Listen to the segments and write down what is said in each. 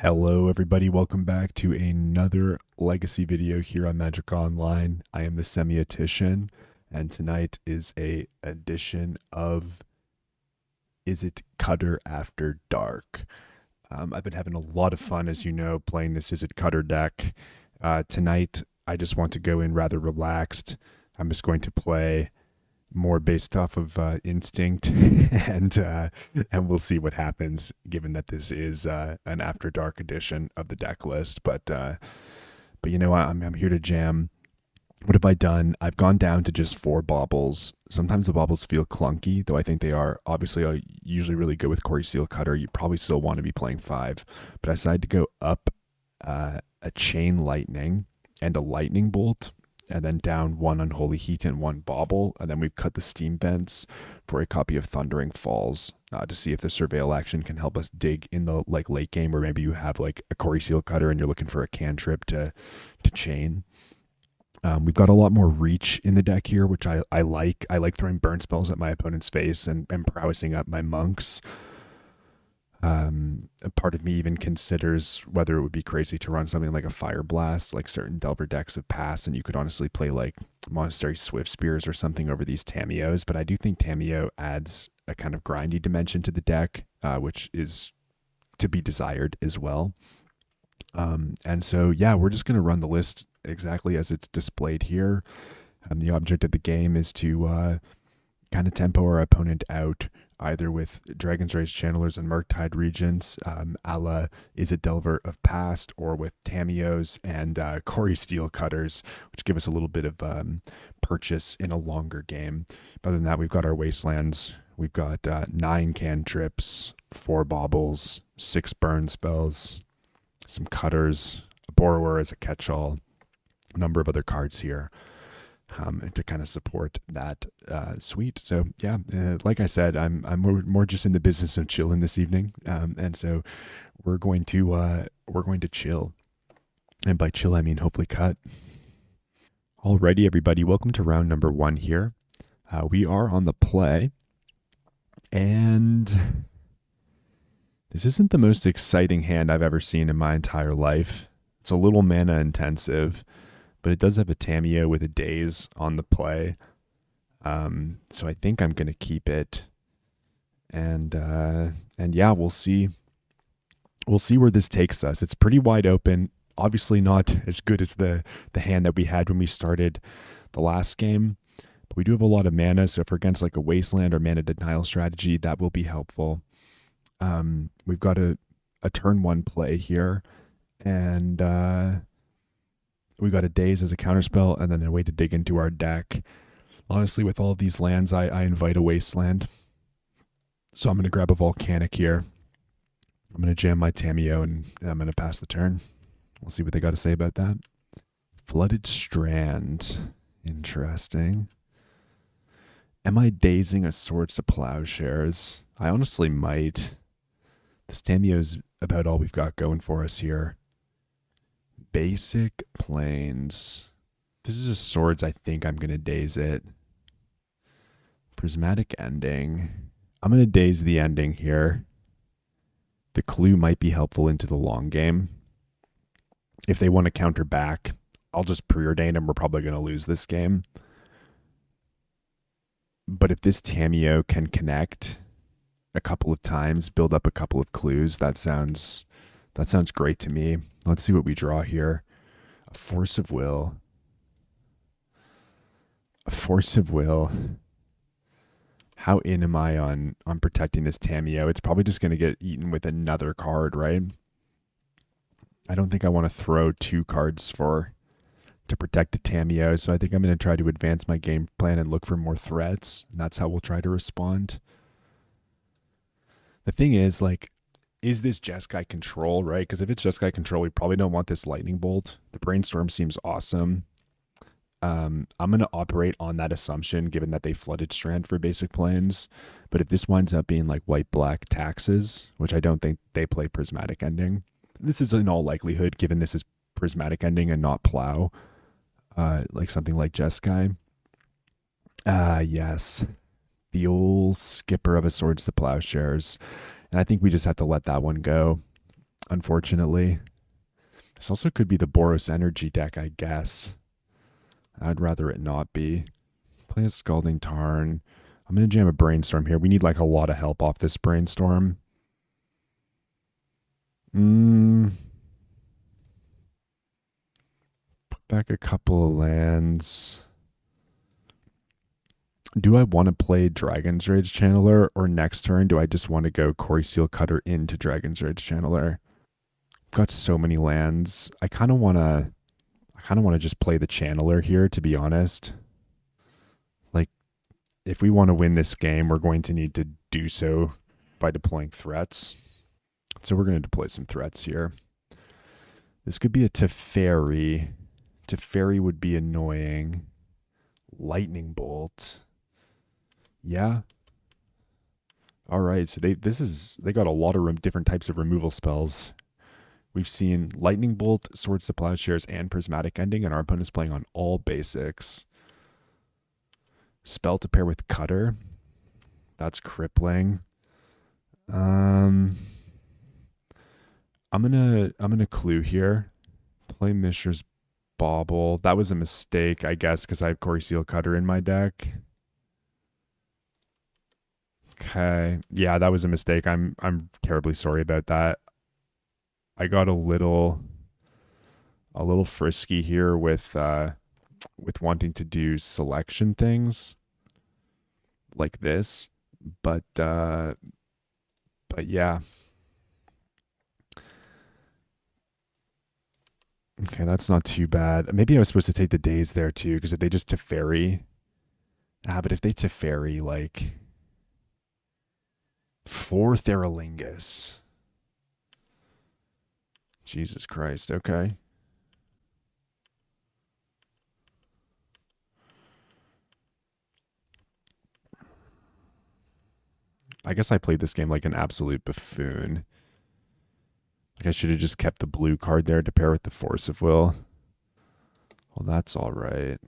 Hello everybody, welcome back to another legacy video here on Magic Online. I am the Semiotician, and tonight is a edition of Izzet Cutter After Dark. I've been having a lot of fun, as you know, playing this Izzet Cutter deck. Tonight, I just want to go in rather relaxed. I'm just going to play more based off of instinct, and we'll see what happens. Given that this is an After Dark edition of the deck list, but you know what? I'm here to jam. What have I done? I've gone down to just 4 baubles. Sometimes the baubles feel clunky, though I think they are. Obviously, I usually really good with Corey Seal Cutter. You probably still want to be playing 5, but I decided to go up a Chain Lightning and a Lightning Bolt, and then down 1 Unholy Heat and 1 Bauble, and then we've cut the Steam Vents for a copy of Thundering Falls to see if the Surveil action can help us dig in the late game, where maybe you have like a Corey Seal Cutter and you're looking for a cantrip to chain. We've got a lot more reach in the deck here, which I like. I like throwing burn spells at my opponent's face and prowessing up my monks. A part of me even considers whether it would be crazy to run something like a Fire Blast, like certain Delver decks have passed, and you could honestly play like Monastery Swift Spears or something over these Tamios. But I do think Tamio adds a kind of grindy dimension to the deck, which is to be desired as well. And so, yeah, we're just going to run the list exactly as it's displayed here. The object of the game is to kind of tempo our opponent out, either with Dragon's Rage Channelers and Murktide Regents, a la Izzet Delver of Past, or with Tamios and Corey Steel Cutters, which give us a little bit of purchase in a longer game. But other than that, we've got our Wastelands. We've got 9 cantrips, 4 baubles, 6 burn spells, some cutters, a borrower as a catch-all, a number of other cards here to kind of support that suite. So yeah, like I said, I'm more just in the business of chilling this evening, and so we're going to chill, and by chill I mean hopefully cut. Alrighty, everybody, welcome to round number 1 here. We are on the play, and this isn't the most exciting hand I've ever seen in my entire life. It's a little mana intensive, but it does have a Tamio with a Daze on the play. So I think I'm going to keep it. And yeah, we'll see. We'll see where this takes us. It's pretty wide open. Obviously not as good as the hand that we had when we started the last game. But we do have a lot of mana, so if we're against like a Wasteland or mana denial strategy, that will be helpful. We've got a turn 1 play here, and we got a Daze as a counterspell, and then a way to dig into our deck. Honestly, with all of these lands, I invite a Wasteland. So I'm going to grab a Volcanic here. I'm going to jam my Tamio, and I'm going to pass the turn. We'll see what they got to say about that. Flooded Strand. Interesting. Am I dazing a Swords to Plowshares? I honestly might. This Tamio is about all we've got going for us here. Basic Plains. This is a Swords. I think I'm going to daze it. Prismatic Ending. I'm going to daze the ending here. The clue might be helpful into the long game. If they want to counter back, I'll just preordain and we're probably going to lose this game. But if this Tamio can connect a couple of times, build up a couple of clues, that sounds great to me. Let's see what we draw here. A Force of Will. A Force of Will. How in am I on protecting this Tamio? It's probably just going to get eaten with another card, right? I don't think I want to throw 2 cards to protect a Tamio, so I think I'm going to try to advance my game plan and look for more threats, and that's how we'll try to respond. The thing is, like, is this Jeskai control, right? Because if it's Jeskai control, we probably don't want this Lightning Bolt. The Brainstorm seems awesome. I'm going to operate on that assumption, given that they flooded Strand for basic planes. But if this winds up being like white-black taxes, which I don't think they play Prismatic Ending, this is in all likelihood, given this is Prismatic Ending and not Plow, like something like Jeskai. Yes. The old skipper of a Swords to Plowshares. And I think we just have to let that one go. unfortunately. This also could be the Boros Energy deck, I guess. I'd rather it not be. Play a Scalding Tarn. I'm going to jam a Brainstorm here. We need like a lot of help off this Brainstorm. Put back a couple of lands. Do I want to play Dragon's Rage Channeler, or next turn do I just want to go Core Steel Cutter into Dragon's Rage Channeler? I've got so many lands. I kind of want to just play the Channeler here, to be honest. Like, if we want to win this game, we're going to need to do so by deploying threats. So we're going to deploy some threats here. This could be a Teferi. Teferi would be annoying. Lightning Bolt. Yeah. All right. So they got a lot of different types of removal spells. We've seen Lightning Bolt, Swords to Plowshares, and Prismatic Ending, and our opponent's playing on all basics. Spell to pair with Cutter. That's crippling. I'm gonna clue here. Play Mishra's Bauble. That was a mistake, I guess, because I have Core Steel Cutter in my deck. Okay. Yeah, that was a mistake. I'm terribly sorry about that. I got a little frisky here with wanting to do selection things like this, but yeah. Okay, that's not too bad. Maybe I was supposed to take the days there too, because if they just Teferi, but if they Teferi like 4 Theralingus, Jesus Christ. Okay. I guess I played this game like an absolute buffoon. Like I should have just kept the blue card there to pair with the Force of Will. Well, that's all right.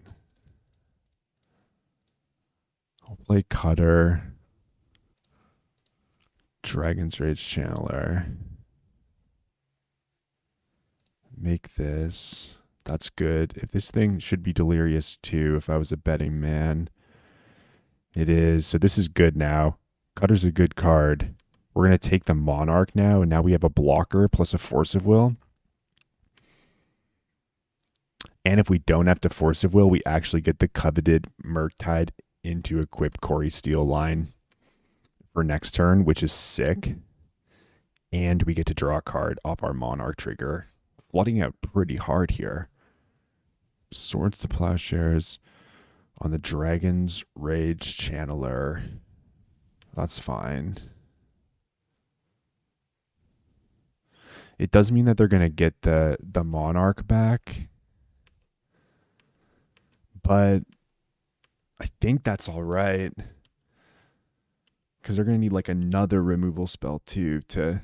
I'll play Cutter. Dragon's Rage Channeler. Make this. That's good. If this thing should be Delirious too, if I was a betting man. It is. So this is good now. Cutter's a good card. We're going to take the Monarch now, and now we have a blocker plus a Force of Will. And if we don't have to Force of Will, we actually get the coveted Murktide into equipped Core Steel line for next turn, which is sick. And we get to draw a card off our Monarch trigger. Flooding out pretty hard here. Swords to Plowshares on the Dragon's Rage Channeler. That's fine. It does mean that they're going to get the Monarch back. But I think that's all right. Because they're going to need like another removal spell too to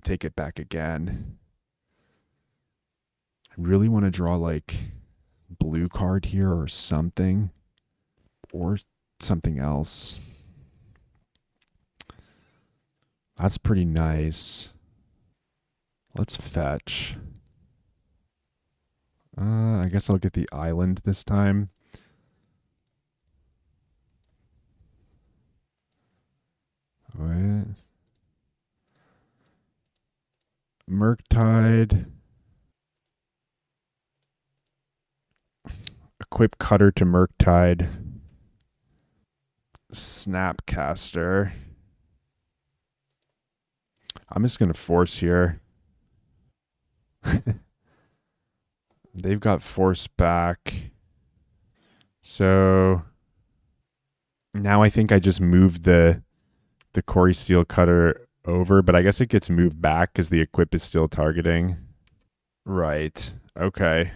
take it back again. I really want to draw like blue card here or something. Or something else. That's pretty nice. Let's fetch. I guess I'll get the island this time. What? Murktide. Equip Cutter to Murktide. Snapcaster. I'm just going to force here. They've got force back. So now I think I just moved the Core Steel Cutter over, but I guess it gets moved back because the equip is still targeting. Right. Okay.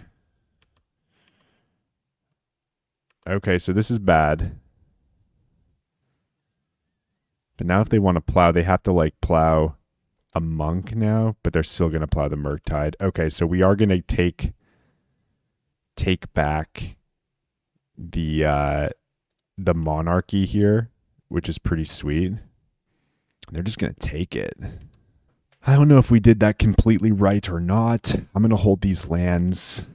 Okay, so this is bad. But now if they want to plow, they have to like plow a monk now, but they're still going to plow the Murktide. Okay, so we are going to take back the monarchy here, which is pretty sweet. They're just going to take it. I don't know if we did that completely right or not. I'm going to hold these lands.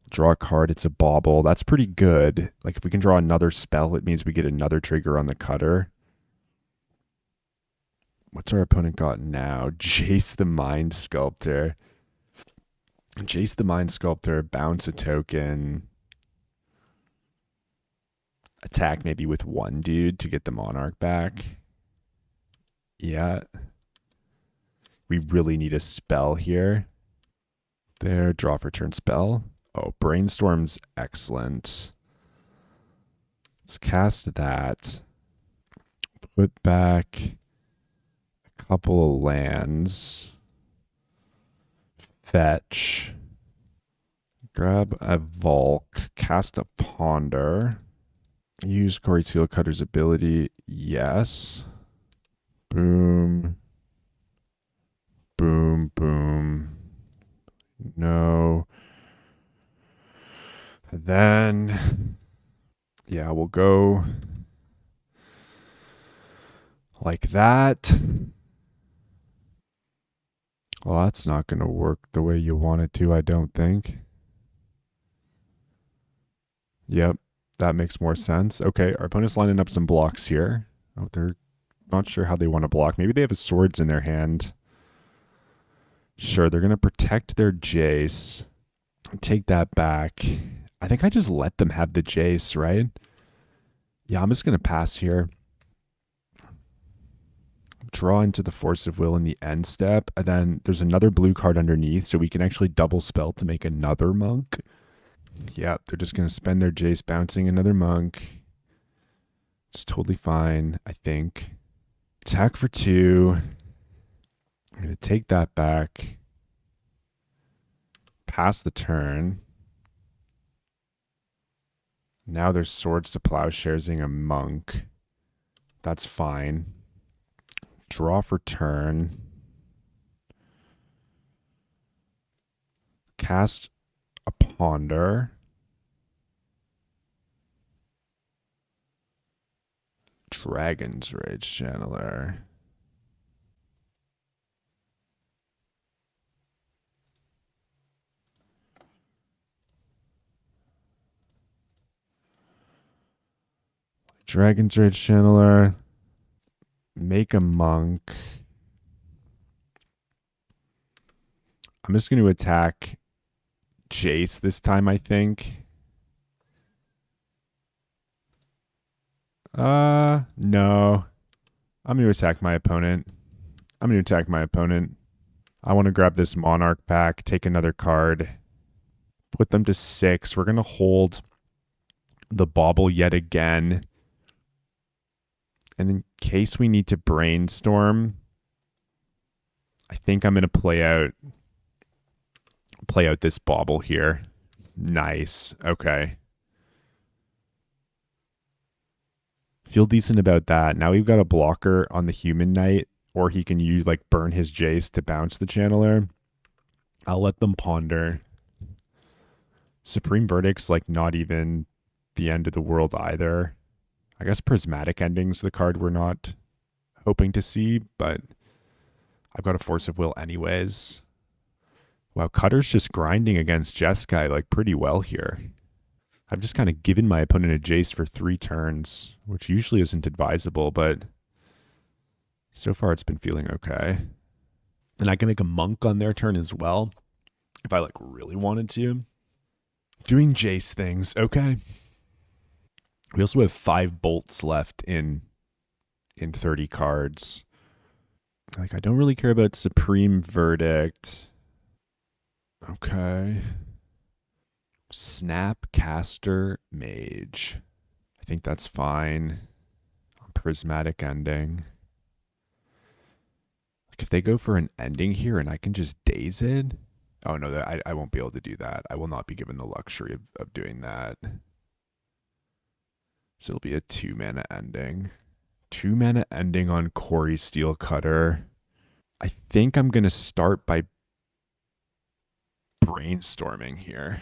Draw a card. It's a bauble. That's pretty good. Like if we can draw another spell, it means we get another trigger on the cutter. What's our opponent got now? Jace the Mind Sculptor. Jace the Mind Sculptor, bounce a token. Attack maybe with one dude to get the Monarch back. Yeah. We really need a spell here. There, draw for turn spell. Oh, Brainstorm's excellent. Let's cast that. Put back a couple of lands. Fetch. Grab a Volk. Cast a Ponder. Use Corey Steelcutter's ability. Yes. Boom. Boom, boom. No. Then, yeah, we'll go like that. Well, that's not going to work the way you want it to, I don't think. Yep, that makes more sense. Okay, our opponent's lining up some blocks here. Oh, they're not sure how they want to block. Maybe they have swords in their hand. Sure, they're going to protect their Jace. Take that back. I think I just let them have the Jace, right? Yeah, I'm just going to pass here. Draw into the Force of Will in the end step. And then there's another blue card underneath, so we can actually double spell to make another monk. Yeah, they're just going to spend their Jace bouncing another monk. It's totally fine, I think. Attack for 2. I'm going to take that back. Pass the turn. Now there's Swords to Plowsharesing a monk. That's fine. Draw for turn. Cast a Ponder. Dragon's Rage Channeler. Dragon's Rage Channeler. Make a monk. I'm just going to attack Jace this time, I think. No. I'm going to attack my opponent. I want to grab this Monarch back, take another card, put them to 6. We're going to hold the bauble yet again. And in case we need to brainstorm, I think I'm going to play out this bauble here. Nice. Okay. Feel decent about that. Now we've got a blocker on the Human Knight, or he can use burn his Jace to bounce the Channeler. I'll let them ponder. Supreme Verdict's not even the end of the world either. I guess Prismatic Ending's the card we're not hoping to see, but I've got a Force of Will anyways. Wow, Cutter's just grinding against Jeskai pretty well here. I've just kind of given my opponent a Jace for 3 turns, which usually isn't advisable, but so far it's been feeling okay. And I can make a monk on their turn as well, if I really wanted to. Doing Jace things, okay. We also have 5 bolts left in 30 cards. I don't really care about Supreme Verdict. Okay. Snapcaster Mage. I think that's fine. Prismatic Ending. If they go for an ending here and I can just daze it. Oh no, I won't be able to do that. I will not be given the luxury of doing that. So it'll be a 2-mana ending. 2-mana ending on Corey Steelcutter. I think I'm going to start by brainstorming here.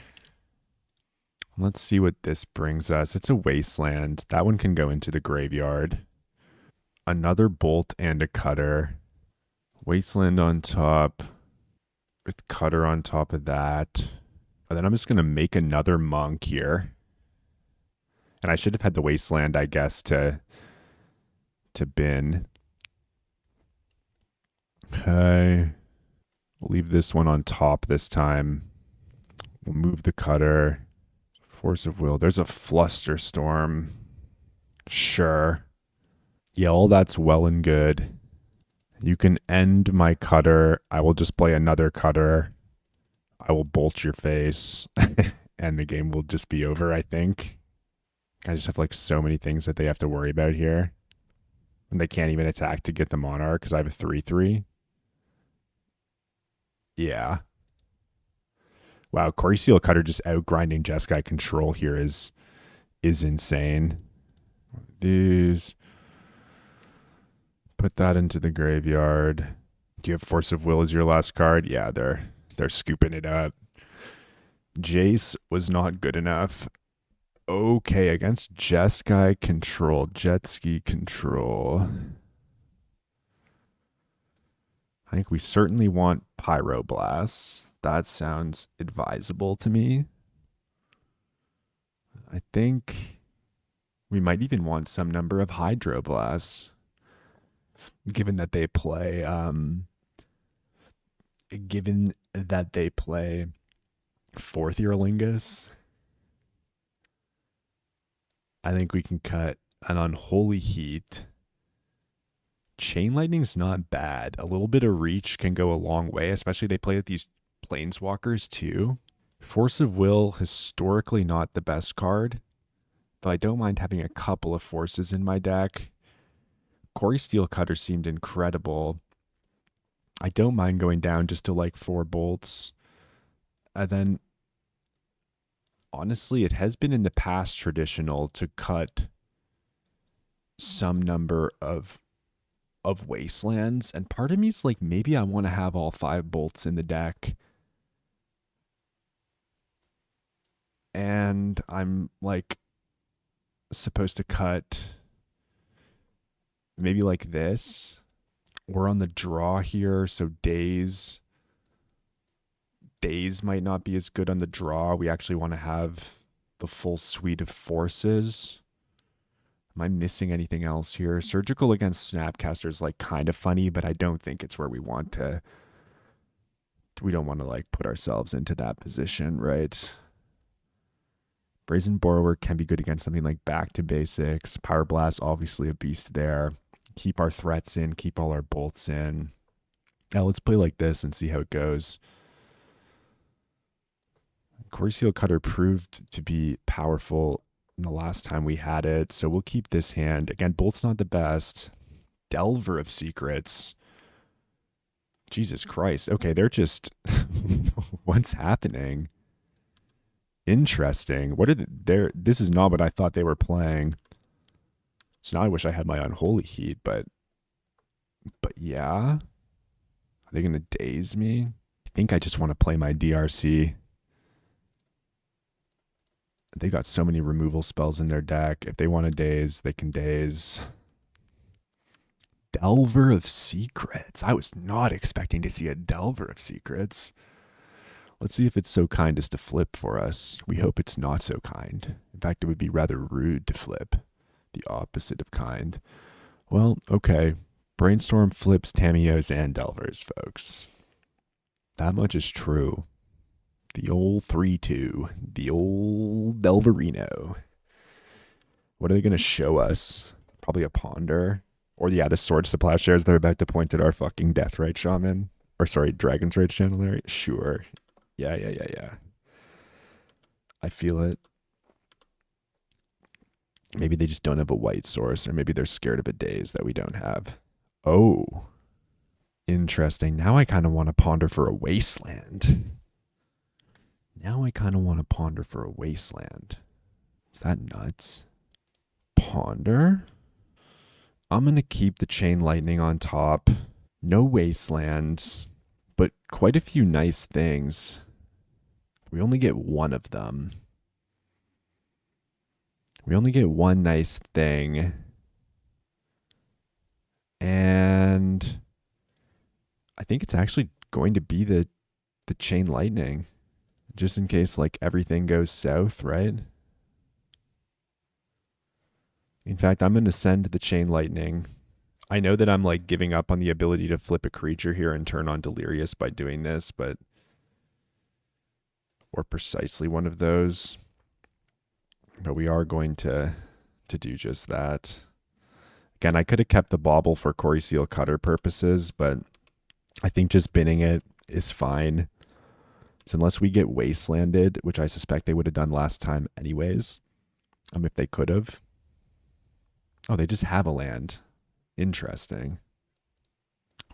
Let's see what this brings us. It's a wasteland. That one can go into the graveyard. Another bolt and a cutter. Wasteland on top with Cutter on top of that. And then I'm just going to make another monk here. And I should have had the Wasteland, I guess, to bin. Okay. We'll leave this one on top this time. We'll move the Cutter. Force of Will. There's a Flusterstorm. Sure. Yeah, all that's well and good. You can end my Cutter. I will just play another Cutter. I will bolt your face. And the game will just be over, I think. I just have like so many things that they have to worry about here. And they can't even attack to get the Monarch because I have a 3/3. Yeah. Wow, Corey Seal Cutter just outgrinding Jeskai control here is insane. These. Put that into the graveyard. Do you have Force of Will as your last card? Yeah, they're scooping it up. Jace was not good enough. Okay, against Jeskai control, Jet Ski control. I think we certainly want Pyroblasts. That sounds advisable to me. I think we might even want some number of Hydroblasts, given that they play fourth Earlingus. I think we can cut an Unholy Heat. Chain Lightning's not bad. A little bit of reach can go a long way, especially they play with these Planeswalkers too. Force of Will, historically not the best card, but I don't mind having a couple of forces in my deck. Corey Steel Cutter seemed incredible. I don't mind going down just to like 4 bolts. And then, honestly, it has been in the past traditional to cut some number of wastelands, and part of me is like, maybe I want to have all 5 bolts in the deck. And I'm like supposed to cut maybe like this. We're on the draw here, so days might not be as good on the draw. We actually want to have the full suite of forces. Am I missing anything else here? Surgical against Snapcaster is like kind of funny, but I don't think it's where we want to. We don't want to like put ourselves into that position, right? Brazen Borrower can be good against something like Back to Basics. Power Blast, obviously a beast there. Keep our threats in, keep all our bolts in. Now let's play like this and see how it goes. Corey Seal Cutter proved to be powerful the last time we had it, so we'll keep this hand. Again, bolt's not the best. Delver of Secrets. Jesus Christ. Okay, they're just... What's happening? Interesting. What are they? This is not what I thought they were playing. So now I wish I had my Unholy Heat, but yeah. Are they going to daze me? I think I just want to play my DRC. They got so many removal spells in their deck. If they want to daze, they can daze. Delver of Secrets. I was not expecting to see a Delver of Secrets. Let's see if it's so kind as to flip for us. We hope it's not so kind. In fact, it would be rather rude to flip. The opposite of kind. Well, okay. Brainstorm flips Tamiyo's and Delvers, folks. That much is true. The old 3-2. The old Delverino. What are they going to show us? Probably a Ponder. Or yeah, the Swords to Plowshares they're about to point at our fucking Deathrite Shaman. Or sorry, Dragon's Rage Channel. Sure. Yeah. I feel it. Maybe they just don't have a white source, or maybe they're scared of a daze that we don't have. Oh. Interesting. Now I kind of want to ponder for a wasteland. Is that nuts? Ponder? I'm going to keep the Chain Lightning on top. No wastelands, but quite a few nice things. We only get one of them. We only get one nice thing. And I think it's actually going to be the chain lightning, just in case like everything goes south, right? In fact, I'm going to send the chain lightning. I know that I'm like giving up on the ability to flip a creature here and turn on Delirious by doing this, but or precisely one of those. But we are going to do just that. Again, I could have kept the bauble for Corey Seal Cutter purposes, but I think just binning it is fine. So unless we get wastelanded, which I suspect they would have done last time anyways, if they could have. Oh, they just have a land. Interesting.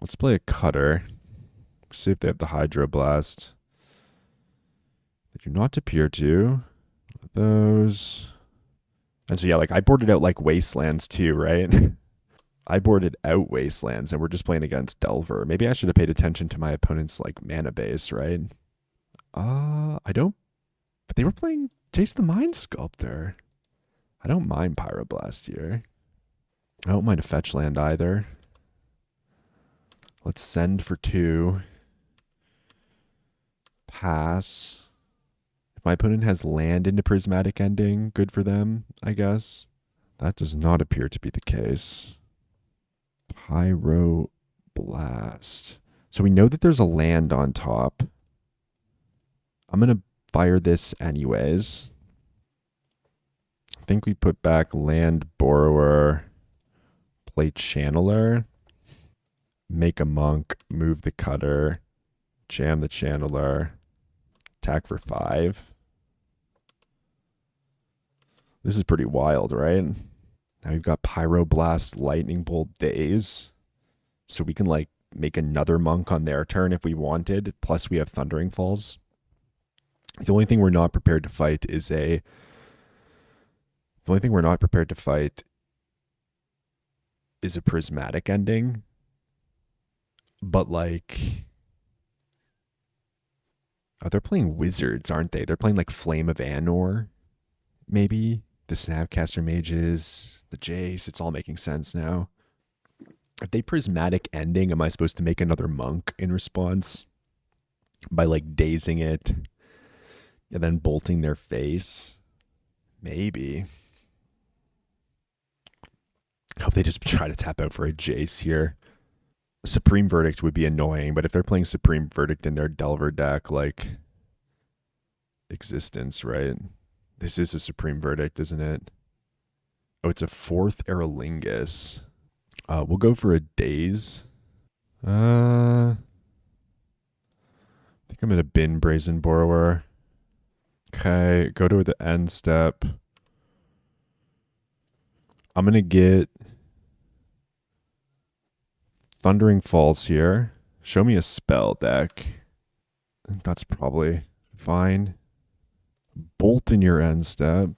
Let's play a Cutter. See if they have the Hydroblast. They do not appear to. Those. And so yeah, like I boarded out like Wastelands too, right? I boarded out Wastelands and we're just playing against Delver. Maybe I should have paid attention to my opponent's like mana base, right? I don't. But they were playing Chase the Mind Sculptor. I don't mind Pyroblast here. I don't mind a fetch land either. Let's send for 2. Pass. If my opponent has land into Prismatic Ending, good for them, I guess. That does not appear to be the case. Pyroblast. So we know that there's a land on top. I'm going to fire this anyways. I think we put back Land Borrower, play Channeler, make a Monk, move the Cutter, jam the Channeler, attack for 5. This is pretty wild, right? Now we've got Pyroblast, Lightning Bolt, Daze. So we can like make another Monk on their turn if we wanted. Plus we have Thundering Falls. The only thing we're not prepared to fight is a Prismatic Ending. But like, oh, they're playing Wizards, aren't they? They're playing like Flame of Anor, maybe. The Snapcaster Mages, the Jace, it's all making sense now. If they Prismatic Ending, am I supposed to make another Monk in response? By like dazing it and then bolting their face? Maybe. I hope they just try to tap out for a Jace here. Supreme Verdict would be annoying, but if they're playing Supreme Verdict in their Delver deck, like Existence, right? This is a Supreme Verdict, isn't it? Oh, it's a 4th Aerolingus. We'll go for a Daze. I think I'm going to bin Brazen Borrower. Okay, go to the end step. I'm going to get Thundering Falls here. Show me a spell deck. That's probably fine. Bolt in your end step.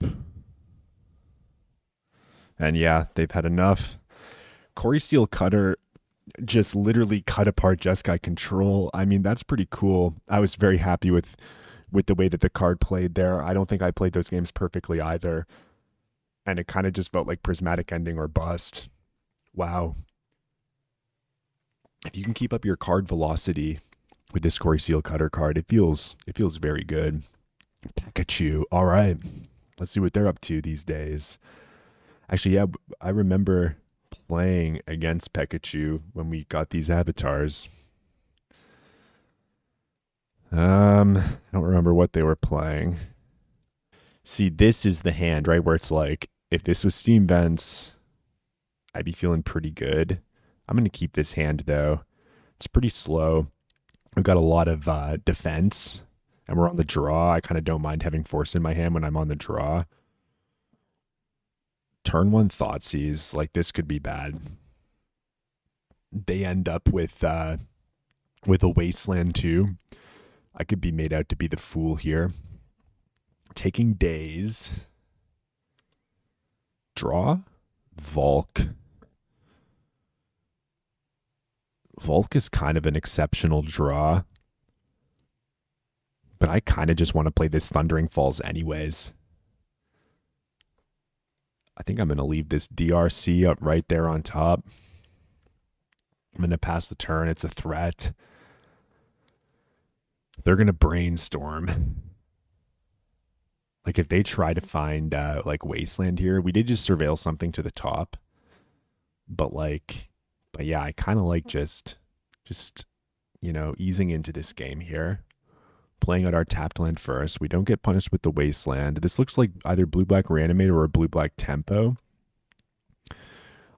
And yeah, they've had enough. Corey Steel Cutter just literally cut apart Jeskai Control. I mean, that's pretty cool. I was very happy with the way that the card played there. I don't think I played those games perfectly either. And it kind of just felt like Prismatic Ending or bust. Wow. If you can keep up your card velocity with this Corey Steel Cutter card, it feels very good. Pikachu. All right. Let's see what they're up to these days. Actually, yeah, I remember playing against Pikachu when we got these avatars. I don't remember what they were playing. See, this is the hand, right, where it's like, if this was Steam Vents, I'd be feeling pretty good. I'm going to keep this hand, though. It's pretty slow. We've got a lot of defense, and we're on the draw. I kind of don't mind having Force in my hand when I'm on the draw. Turn 1 Thoughtseize, like this could be bad. They end up with a Wasteland too. I could be made out to be the fool here. Taking Daze. Draw. Volk. Volk is kind of an exceptional draw. But I kind of just want to play this Thundering Falls anyways. I think I'm going to leave this DRC up right there on top. I'm going to pass the turn. It's a threat. They're going to brainstorm. Like if they try to find like wasteland here, we did just surveil something to the top. But yeah, I kind of like just, easing into this game here. Playing out our tapped land first. We don't get punished with the wasteland. This looks like either blue-black reanimator or blue-black tempo.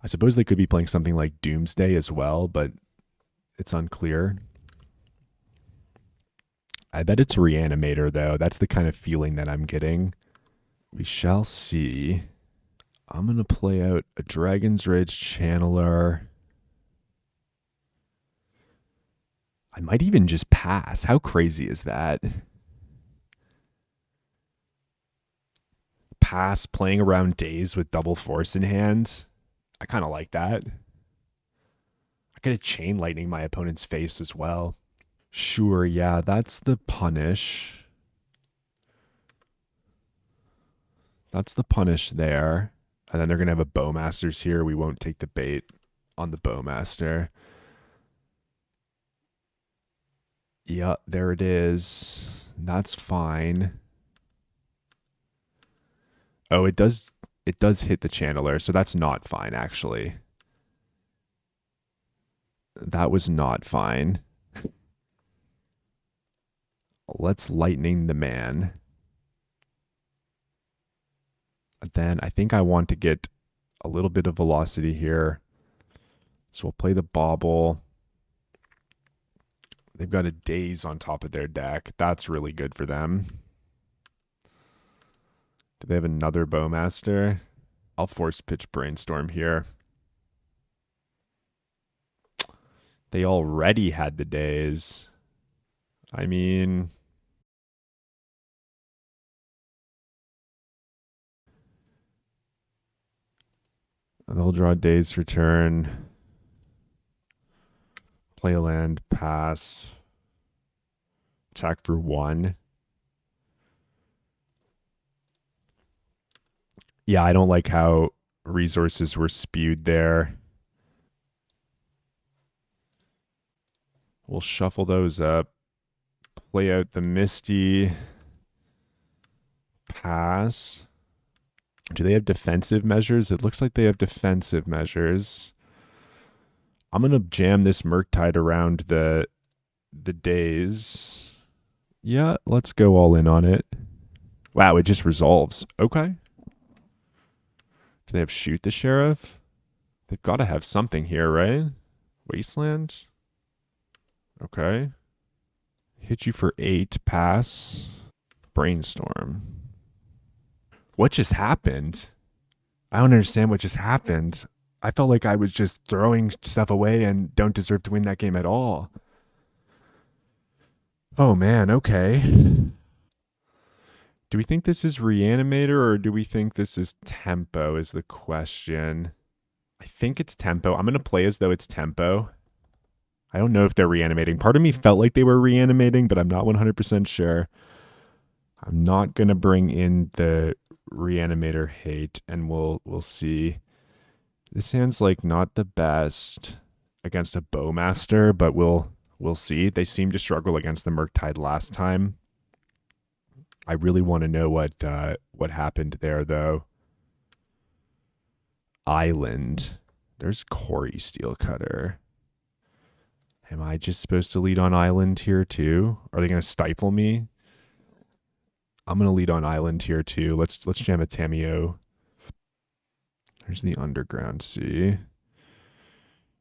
I suppose they could be playing something like Doomsday as well, but it's unclear. I bet it's reanimator, though. That's the kind of feeling that I'm getting. We shall see. I'm going to play out a Dragon's Rage Channeler. I might even just pass. How crazy is that? Pass playing around days with double force in hand. I kind of like that. I could have chain lightning my opponent's face as well. Sure, yeah, that's the punish. That's the punish there. And then they're going to have a Bowmasters here. We won't take the bait on the Bowmaster. Yeah, there it is. That's fine. Oh, it does hit the channeler, so that's not fine, actually. That was not fine. Let's lightning the man. Then I think I want to get a little bit of velocity here. So we'll play the bauble. They've got a daze on top of their deck. That's really good for them. Do they have another Bowmaster? I'll force pitch brainstorm here. They already had the daze. I mean, they'll draw daze for turn. Play a land, pass. Attack for 1. Yeah, I don't like how resources were spewed there. We'll shuffle those up. Play out the Misty. Pass. Do they have defensive measures? It looks like they have defensive measures. I'm going to jam this Murktide around the days. Yeah, let's go all in on it. Wow, it just resolves. Okay. Do they have Shoot the Sheriff? They've got to have something here, right? Wasteland? Okay. Hit you for 8. Pass. Brainstorm. What just happened? I don't understand what just happened. I felt like I was just throwing stuff away and don't deserve to win that game at all. Oh man, okay. Do we think this is Reanimator or do we think this is Tempo is the question. I think it's Tempo. I'm going to play as though it's Tempo. I don't know if they're reanimating. Part of me felt like they were reanimating, but I'm not 100% sure. I'm not going to bring in the Reanimator hate, and we'll see. This hand's like not the best against a Bowmaster, but we'll see. They seem to struggle against the Murktide last time. I really want to know what happened there, though. Island. There's Corey Steelcutter. Am I just supposed to lead on Island here too? Are they going to stifle me? I'm going to lead on Island here too. Let's jam a Tameo. There's the Underground Sea.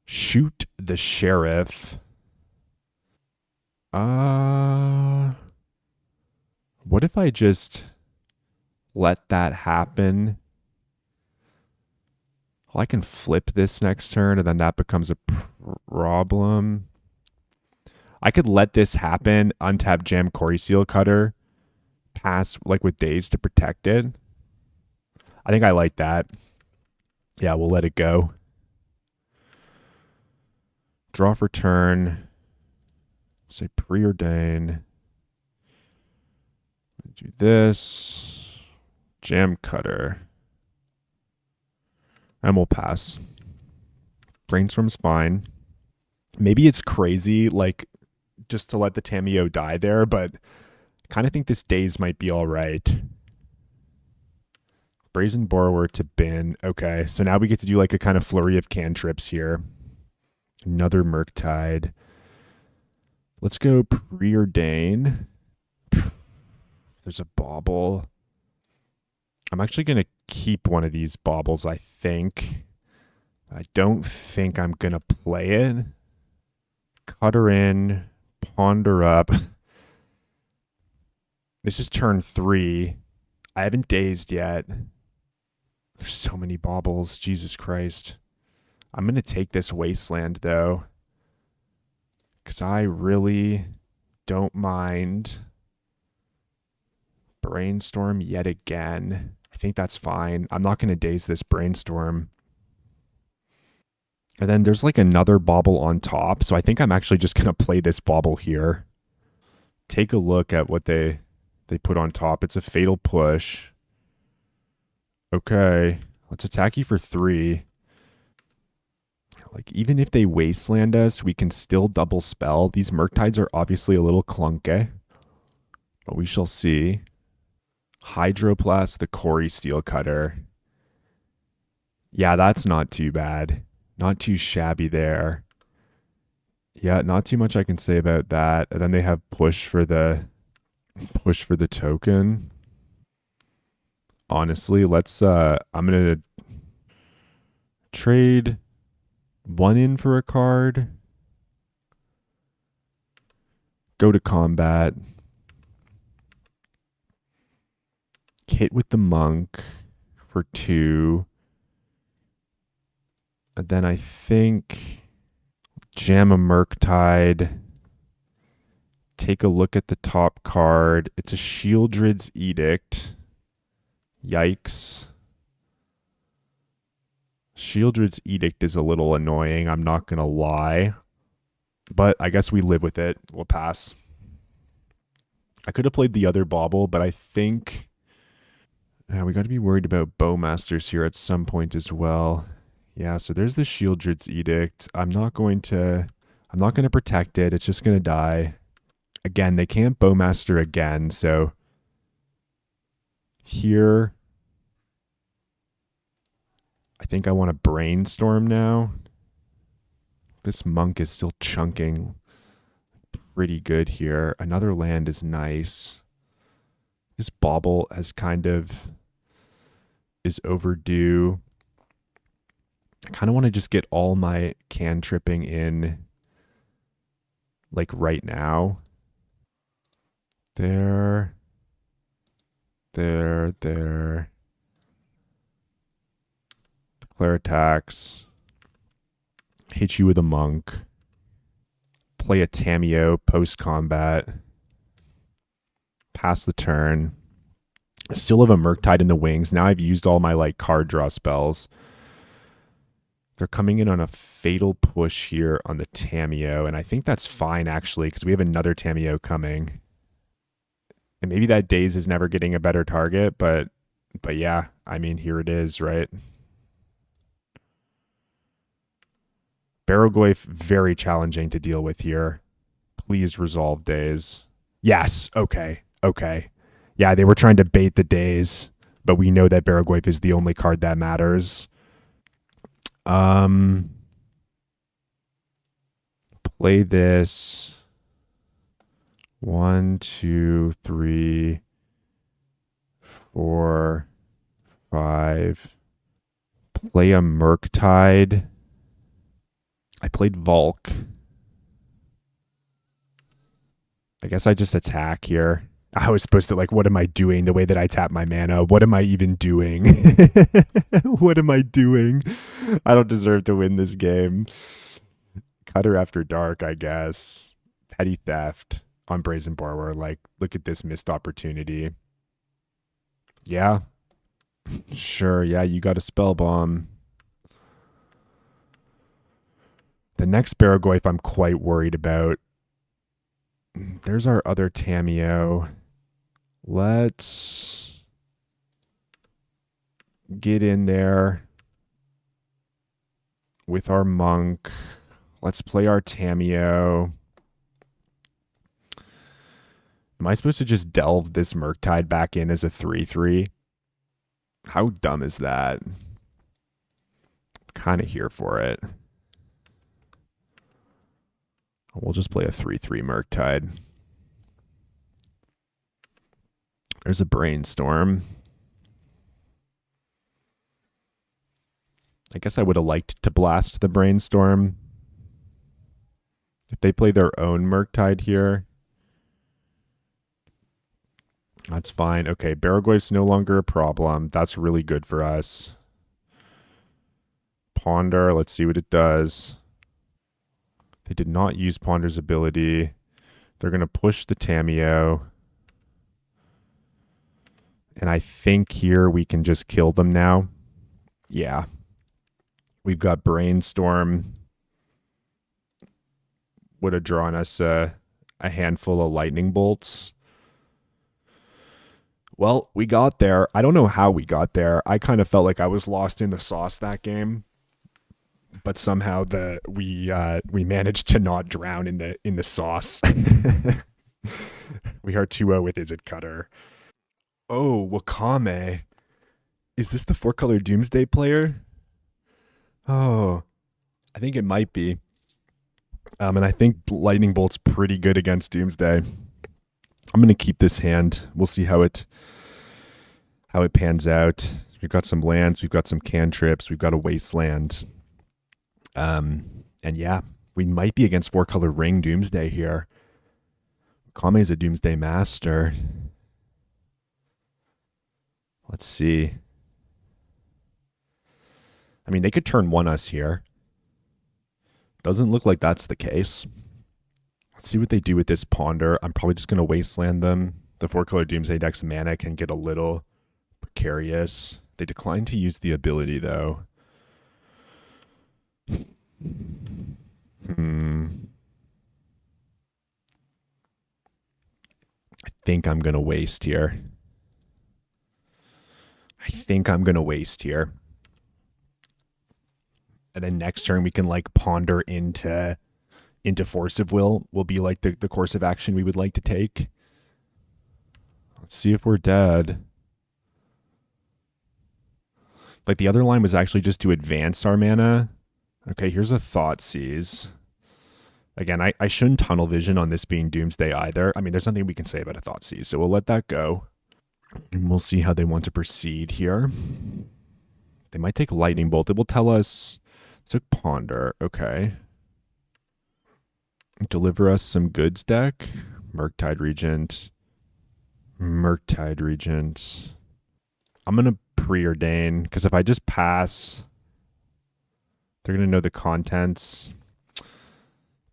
Shoot the Sheriff. What if I just let that happen? Well, I can flip this next turn and then that becomes a problem. I could let this happen, untap jam Corey Steelcutter, pass like with days to protect it. I think I like that. Yeah, we'll let it go. Draw for turn. Say preordain. Do this. Jam Cutter. And we'll pass. Brainstorm's fine. Maybe it's crazy, like, just to let the Tameo die there, but I kind of think this daze might be all right. Brazen Borrower to bin. Okay, so now we get to do like a kind of flurry of cantrips here. Another Murktide. Let's go Preordain. There's a bauble. I'm actually going to keep one of these baubles, I think. I don't think I'm going to play it. Cutter in. Ponder up. This is turn 3. I haven't dazed yet. There's so many baubles. Jesus Christ. I'm going to take this Wasteland, though. Because I really don't mind Brainstorm yet again. I think that's fine. I'm not going to daze this Brainstorm. And then there's like another bauble on top. So I think I'm actually just going to play this bauble here. Take a look at what they put on top. It's a Fatal Push. Okay. Let's attack you for 3. Like, even if they Wasteland us, we can still double spell. These Murktides are obviously a little clunky. But we shall see. Hydroplast, the Quarry Steel Cutter. Yeah, that's not too bad. Not too shabby there. Yeah, not too much I can say about that. And then they have push for the token. Honestly, let's I'm gonna trade 1 in for a card. Go to combat. Hit with the monk for 2. And then I think jam a Murktide. Take a look at the top card. It's a Shieldred's Edict. Yikes. Shieldred's Edict is a little annoying, I'm not going to lie. But I guess we live with it. We'll pass. I could have played the other bauble, but I think we got to be worried about Bowmasters here at some point as well. Yeah, so there's the Shieldred's Edict. I'm not going to protect it. It's just going to die. Again, they can't Bowmaster again, so here I think I want to Brainstorm now. This monk is still chunking pretty good here. Another land is nice. This bauble is overdue. I kind of want to just get all my cantripping in like right now. There. Declare attacks. Hit you with a monk. Play a Tameo post-combat. Pass the turn. I still have a Murktide in the wings. Now I've used all my like card draw spells. They're coming in on a Fatal Push here on the Tameo, and I think that's fine actually because we have another Tameo coming. And maybe that daze is never getting a better target, but yeah, I mean, here it is, right? Barrogoyf, very challenging to deal with here. Please resolve daze. Yes, okay. Yeah, they were trying to bait the daze, but we know that Barrogoyf is the only card that matters. Play this. 1, 2, 3, 4, 5. Play a Murktide. I played Volk. I guess I just attack here. I was supposed to, like, what am I doing? The way that I tap my mana. What am I even doing? What am I doing? I don't deserve to win this game. Cutter after dark, I guess. Petty theft on Brazen Borrower. Like, look at this missed opportunity. Yeah. Sure, yeah, you got a spell bomb. The next Barrogoyf I'm quite worried about. There's our other Tameo. Let's get in there with our monk. Let's play our Tamiyo. Am I supposed to just delve this Murktide back in as a 3/3? How dumb is that? Kind of here for it. We'll just play a 3/3 Murktide. There's a Brainstorm. I guess I would have liked to blast the Brainstorm. If they play their own Murktide here, that's fine. Okay, Barragoyf's no longer a problem. That's really good for us. Ponder, let's see what it does. They did not use Ponder's ability. They're going to push the Tamiyo. And I think here we can just kill them now. Yeah. We've got Brainstorm. Would have drawn us a handful of lightning bolts. Well, we got there. I don't know how we got there. I kind of felt like I was lost in the sauce that game. But somehow we managed to not drown in the sauce. We are 2-0 with Izzet Cutter. Oh, Wakame. Is this the 4-color Doomsday player? Oh, I think it might be. And I think Lightning Bolt's pretty good against Doomsday. I'm going to keep this hand. We'll see how it pans out. We've got some lands. We've got some cantrips. We've got a Wasteland. And yeah, we might be against 4-color Ring Doomsday here. Kame is a Doomsday master. Let's see. I mean, they could turn 1 us here. Doesn't look like that's the case. Let's see what they do with this Ponder. I'm probably just going to Wasteland them. The 4-color Doomsday deck's mana can get a little precarious. They declined to use the ability, though. I think I'm going to waste here. And then next turn we can like ponder into Force of Will. Will be like the course of action we would like to take. Let's see if we're dead. Like the other line was actually just to advance our mana. Okay, here's a Thoughtseize. Again, I shouldn't tunnel vision on this being Doomsday either. I mean, there's nothing we can say about a Thoughtseize, so we'll let that go. And we'll see how they want to proceed here. They might take Lightning Bolt. It will tell us. Took Ponder. Okay. Deliver us some goods deck. Murktide Regent. I'm going to preordain, because if I just pass, they're going to know the contents.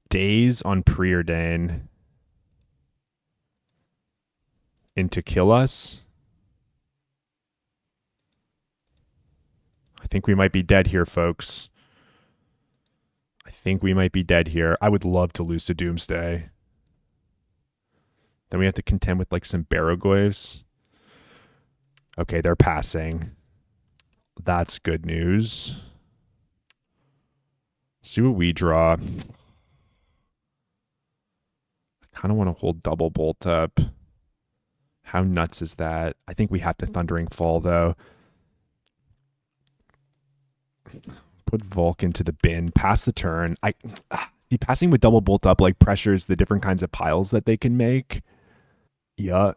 Daze on preordain into kill us. I think we might be dead here, folks. I would love to lose to Doomsday. Then we have to contend with like some Barragoyfs. Okay, they're passing. That's good news. See what we draw. I kind of want to hold double bolt up. How nuts is that? I think we have to Thundering Fall, though. Put Volk into the bin. Pass the turn. See, passing with double bolt up like pressures the different kinds of piles that they can make. Yeah.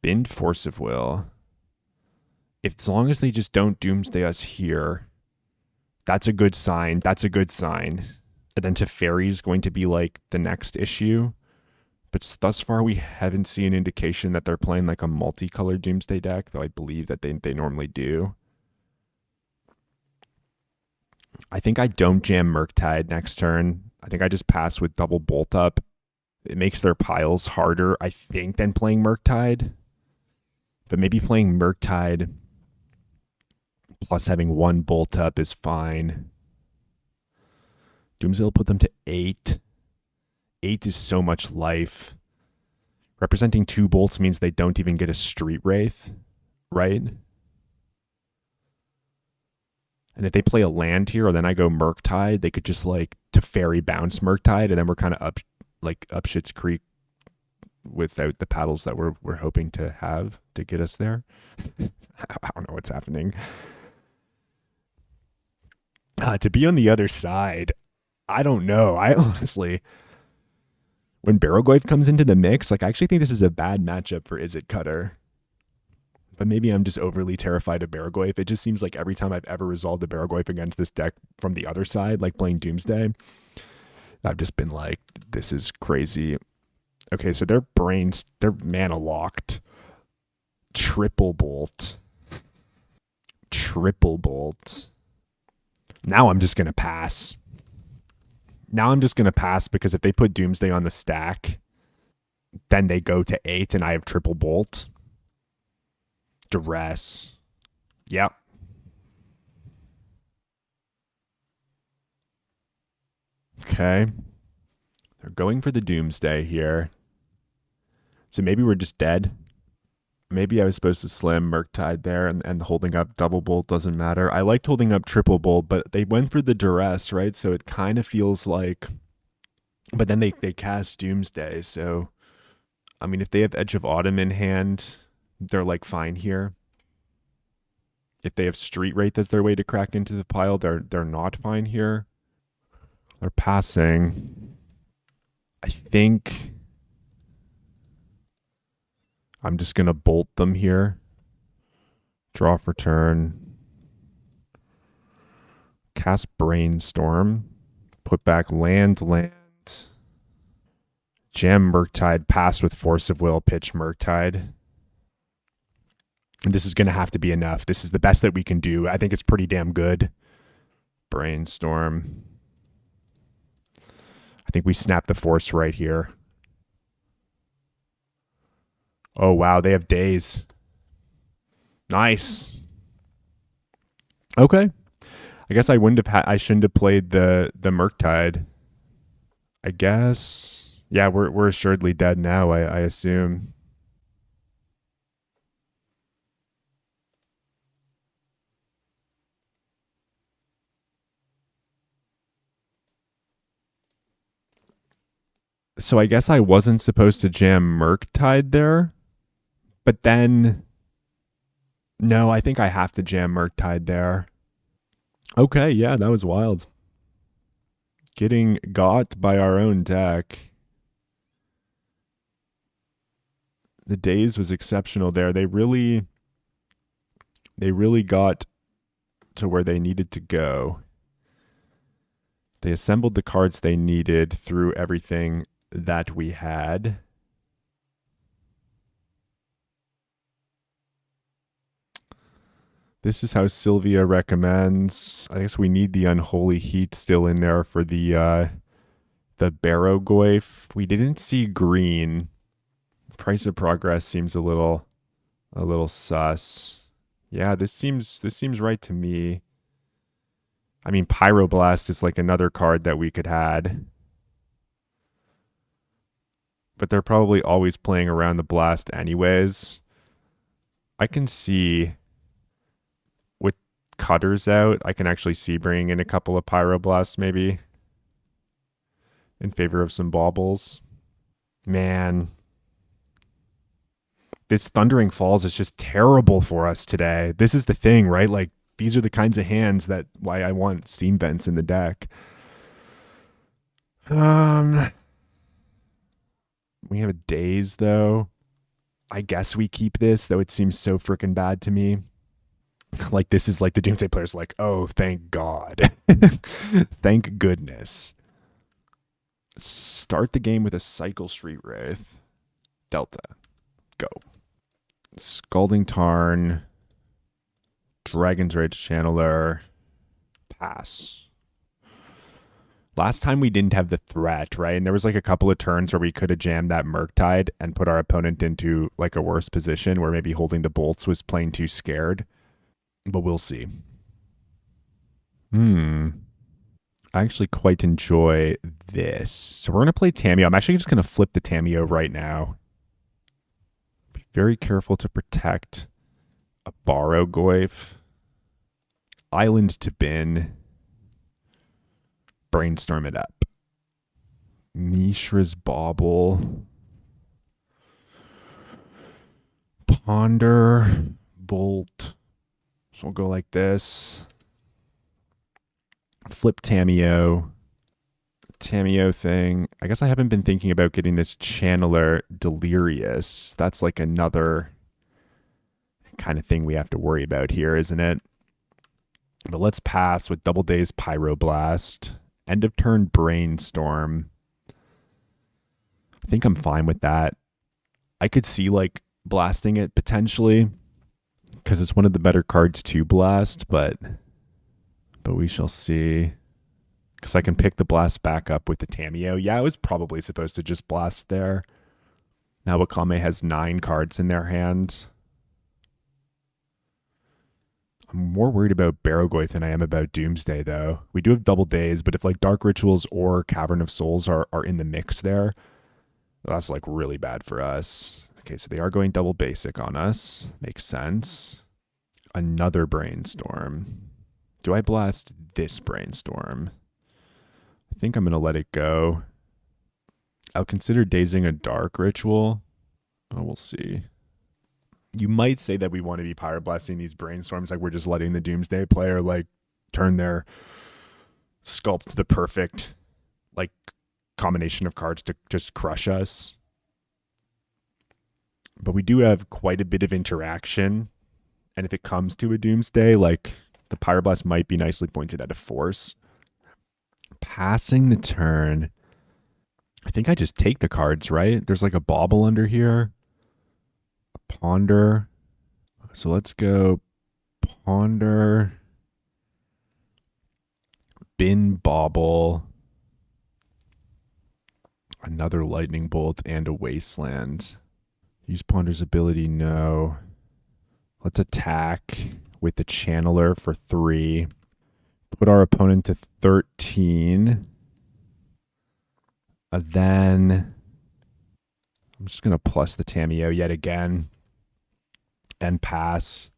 Bin Force of Will. As long as they just don't Doomsday us here, that's a good sign. And then Teferi's going to be like the next issue. But thus far, we haven't seen an indication that they're playing like a multicolored Doomsday deck, though I believe that they normally do. I think I don't jam Murktide next turn. I think I just pass with double bolt up. It makes their piles harder, I think, than playing Murktide. But maybe playing Murktide plus having 1 bolt up is fine. Doomsday will put them to 8. 8 is so much life. Representing 2 bolts means they don't even get a Street Wraith, right? And if they play a land here, or then I go Murktide, they could just like to fairy bounce Murktide, and then we're kind of up Shit's Creek without the paddles that we're hoping to have to get us there. I don't know what's happening. To be on the other side, I don't know. I honestly, when Barrowgoyf comes into the mix, like I actually think this is a bad matchup for Izzet Cutter. But maybe I'm just overly terrified of Barrowgoyf. It just seems like every time I've ever resolved a Barrowgoyf against this deck from the other side, like playing Doomsday, I've just been like, this is crazy. Okay, so they're mana locked. Triple bolt. Now I'm just going to pass. Because if they put Doomsday on the stack, then they go to 8 and I have triple bolt. Duress. Yep. Okay. They're going for the Doomsday here. So maybe we're just dead. Maybe I was supposed to slam Murktide there, and holding up double bolt doesn't matter. I liked holding up triple bolt, but they went for the duress, right? So it kind of feels like... But then they cast Doomsday, so... I mean, if they have Edge of Autumn in hand, they're like fine here. If they have Street Wraith as their way to crack into the pile, they're not fine here. They're passing. I think... I'm just going to bolt them here. Draw for turn. Cast Brainstorm. Put back land. Jam Murktide. Pass with Force of Will. Pitch Murktide. And this is going to have to be enough. This is the best that we can do. I think it's pretty damn good. Brainstorm. I think we snap the Force right here. Oh, wow. They have days. Nice. Okay. I guess I shouldn't have played the Murktide. I guess. Yeah, we're assuredly dead now, I assume. So I guess I wasn't supposed to jam Murktide there. But then, no, I think I have to jam Murktide there. Okay, yeah, that was wild. Getting got by our own deck. The days was exceptional there. They really got to where they needed to go. They assembled the cards they needed through everything that we had. This is how Sylvia recommends. I guess we need the Unholy Heat still in there for the Barrowgoyf. We didn't see green. Price of Progress seems a little sus. Yeah, this seems right to me. I mean, Pyroblast is like another card that we could add. But they're probably always playing around the blast anyways. I can see... Cutters out, I can actually see bringing in a couple of Pyroblasts maybe in favor of some baubles. Man, this Thundering Falls is just terrible for us today. This is the thing, right? Like, these are the kinds of hands that why I want Steam Vents in the deck. We have a Daze though. I guess we keep this, though it seems so freaking bad to me. Like, this is like the Doomsday players like, oh, thank God. Thank goodness. Start the game with a Cycle Street Wraith. Delta. Go. Scalding Tarn. Dragon's Rage Channeler. Pass. Last time we didn't have the threat, right? And there was like a couple of turns where we could have jammed that Murktide and put our opponent into like a worse position where maybe holding the bolts was playing too scared. But we'll see. I actually quite enjoy this. So we're going to play Tamiyo. I'm actually just going to flip the Tamiyo right now. Be very careful to protect a Barrowgoyf. Island to bin. Brainstorm it up. Mishra's Bauble. Ponder. Bolt. So we'll go like this. Flip Tameo. Tameo thing. I guess I haven't been thinking about getting this Channeler Delirious. That's like another kind of thing we have to worry about here, isn't it? But let's pass with Double Days Pyroblast. End of turn Brainstorm. I think I'm fine with that. I could see like blasting it potentially because it's one of the better cards to blast, but we shall see. Because I can pick the blast back up with the Tameo. Yeah, I was probably supposed to just blast there. Now Wakame has 9 cards in their hand. I'm more worried about Barrogoyf than I am about Doomsday, though. We do have Double Days, but if like Dark Rituals or Cavern of Souls are in the mix there, that's like really bad for us. Okay, so they are going double basic on us. Makes sense. Another Brainstorm. Do I blast this Brainstorm? I think I'm going to let it go. I'll consider dazing a Dark Ritual. Oh, we'll see. You might say that we want to be pyroblasting these Brainstorms, like we're just letting the Doomsday player like turn their sculpt the perfect like combination of cards to just crush us. But we do have quite a bit of interaction. And if it comes to a Doomsday, like the Pyroblast might be nicely pointed at a force. Passing the turn. I think I just take the cards, right? There's like a Bauble under here. A Ponder. So let's go Ponder. Bin Bauble. Another Lightning Bolt and a Wasteland. Use Ponder's ability, no. Let's attack with the Channeler for 3. Put our opponent to 13. And then I'm just going to plus the Tameo yet again. And pass.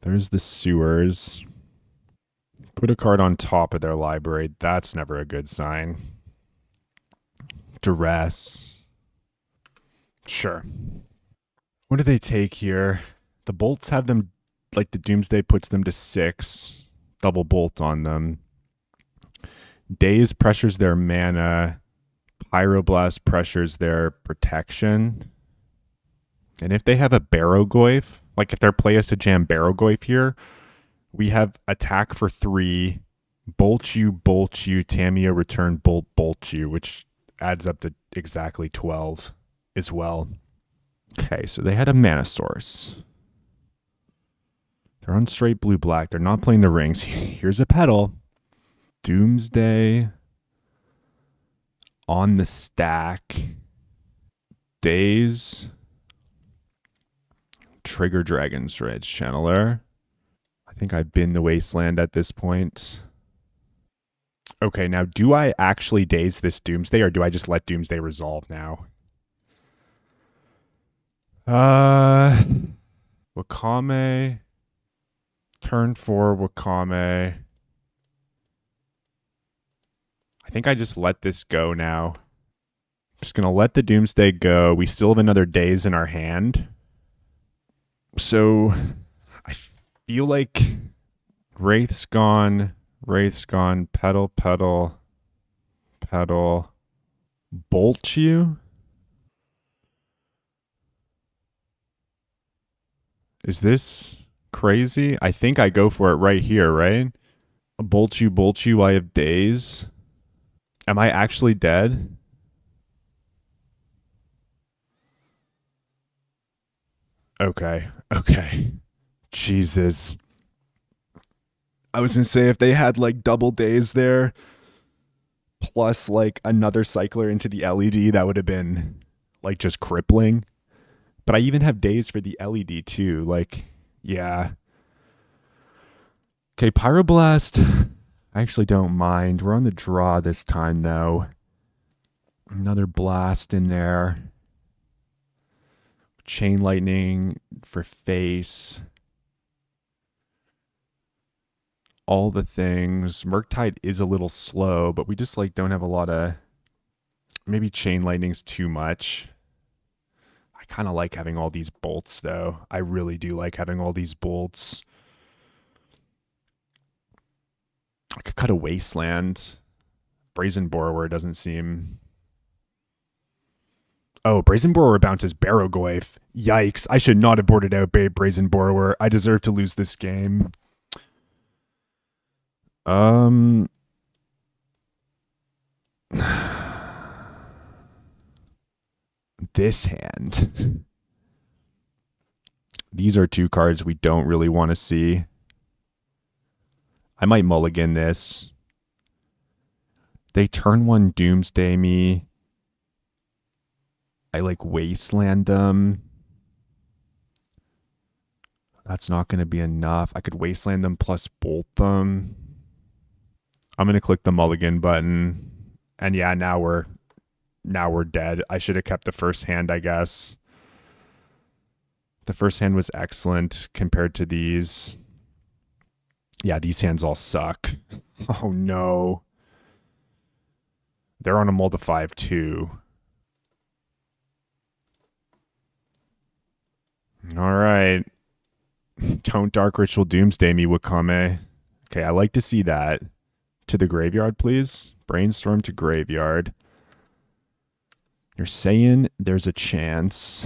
There's the Sewers. Put a card on top of their library. That's never a good sign. Duress. Sure. What do they take here? The bolts have them, like the Doomsday puts them to 6. Double bolt on them. Daze pressures their mana. Pyroblast pressures their protection. And if they have a Barrogoyf, like if their play is to jam Barrogoyf here, we have attack for 3, bolt you, Tameo return, bolt you, which adds up to exactly 12 as well. Okay, so they had a mana source. They're on straight blue-black. They're not playing the rings. Here's a Petal. Doomsday on the stack. Daze. Trigger Dragon's Rage Channeler. I think I've been the Wasteland at this point. Okay, now do I actually daze this Doomsday or do I just let Doomsday resolve now? Wakame. Turn 4 Wakame. I think I just let this go now. I'm just going to let the Doomsday go. We still have another Daze in our hand. So I feel like Wraith's gone, Petal, Bolt you? Is this crazy? I think I go for it right here, right? Bolt you, I have Daze. Am I actually dead? Okay. Jesus. I was gonna say if they had like double Daze there, plus like another cycler into the LED, that would have been like just crippling. But I even have Daze for the LED too. Like, yeah. Okay, Pyroblast. I actually don't mind. We're on the draw this time though. Another blast in there. Chain Lightning for face. all the things. Murktide is a little slow, but we just like don't have a lot of, maybe Chain Lightning's too much. I kind of like having all these bolts though. I really do like having all these bolts. I could cut a Wasteland. Brazen Borrower doesn't seem... Oh, Brazen Borrower bounces Barrogoyf. Yikes. I should not have boarded out Brazen Borrower. I deserve to lose this game. This hand. These are two cards we don't really want to see. I might mulligan this. They turn one Doomsday me. I like Wasteland them. That's not going to be enough. I could Wasteland them plus Bolt them. I'm going to click the mulligan button. And yeah, now we're dead. I should have kept the first hand, I guess. The first hand was excellent compared to these. Yeah, these hands all suck. Oh no. They're on a mull to 5 too. All right. Don't Dark Ritual Doomsday me, Wakame. Okay, I like to see that. To the graveyard, please. Brainstorm to graveyard. You're saying there's a chance.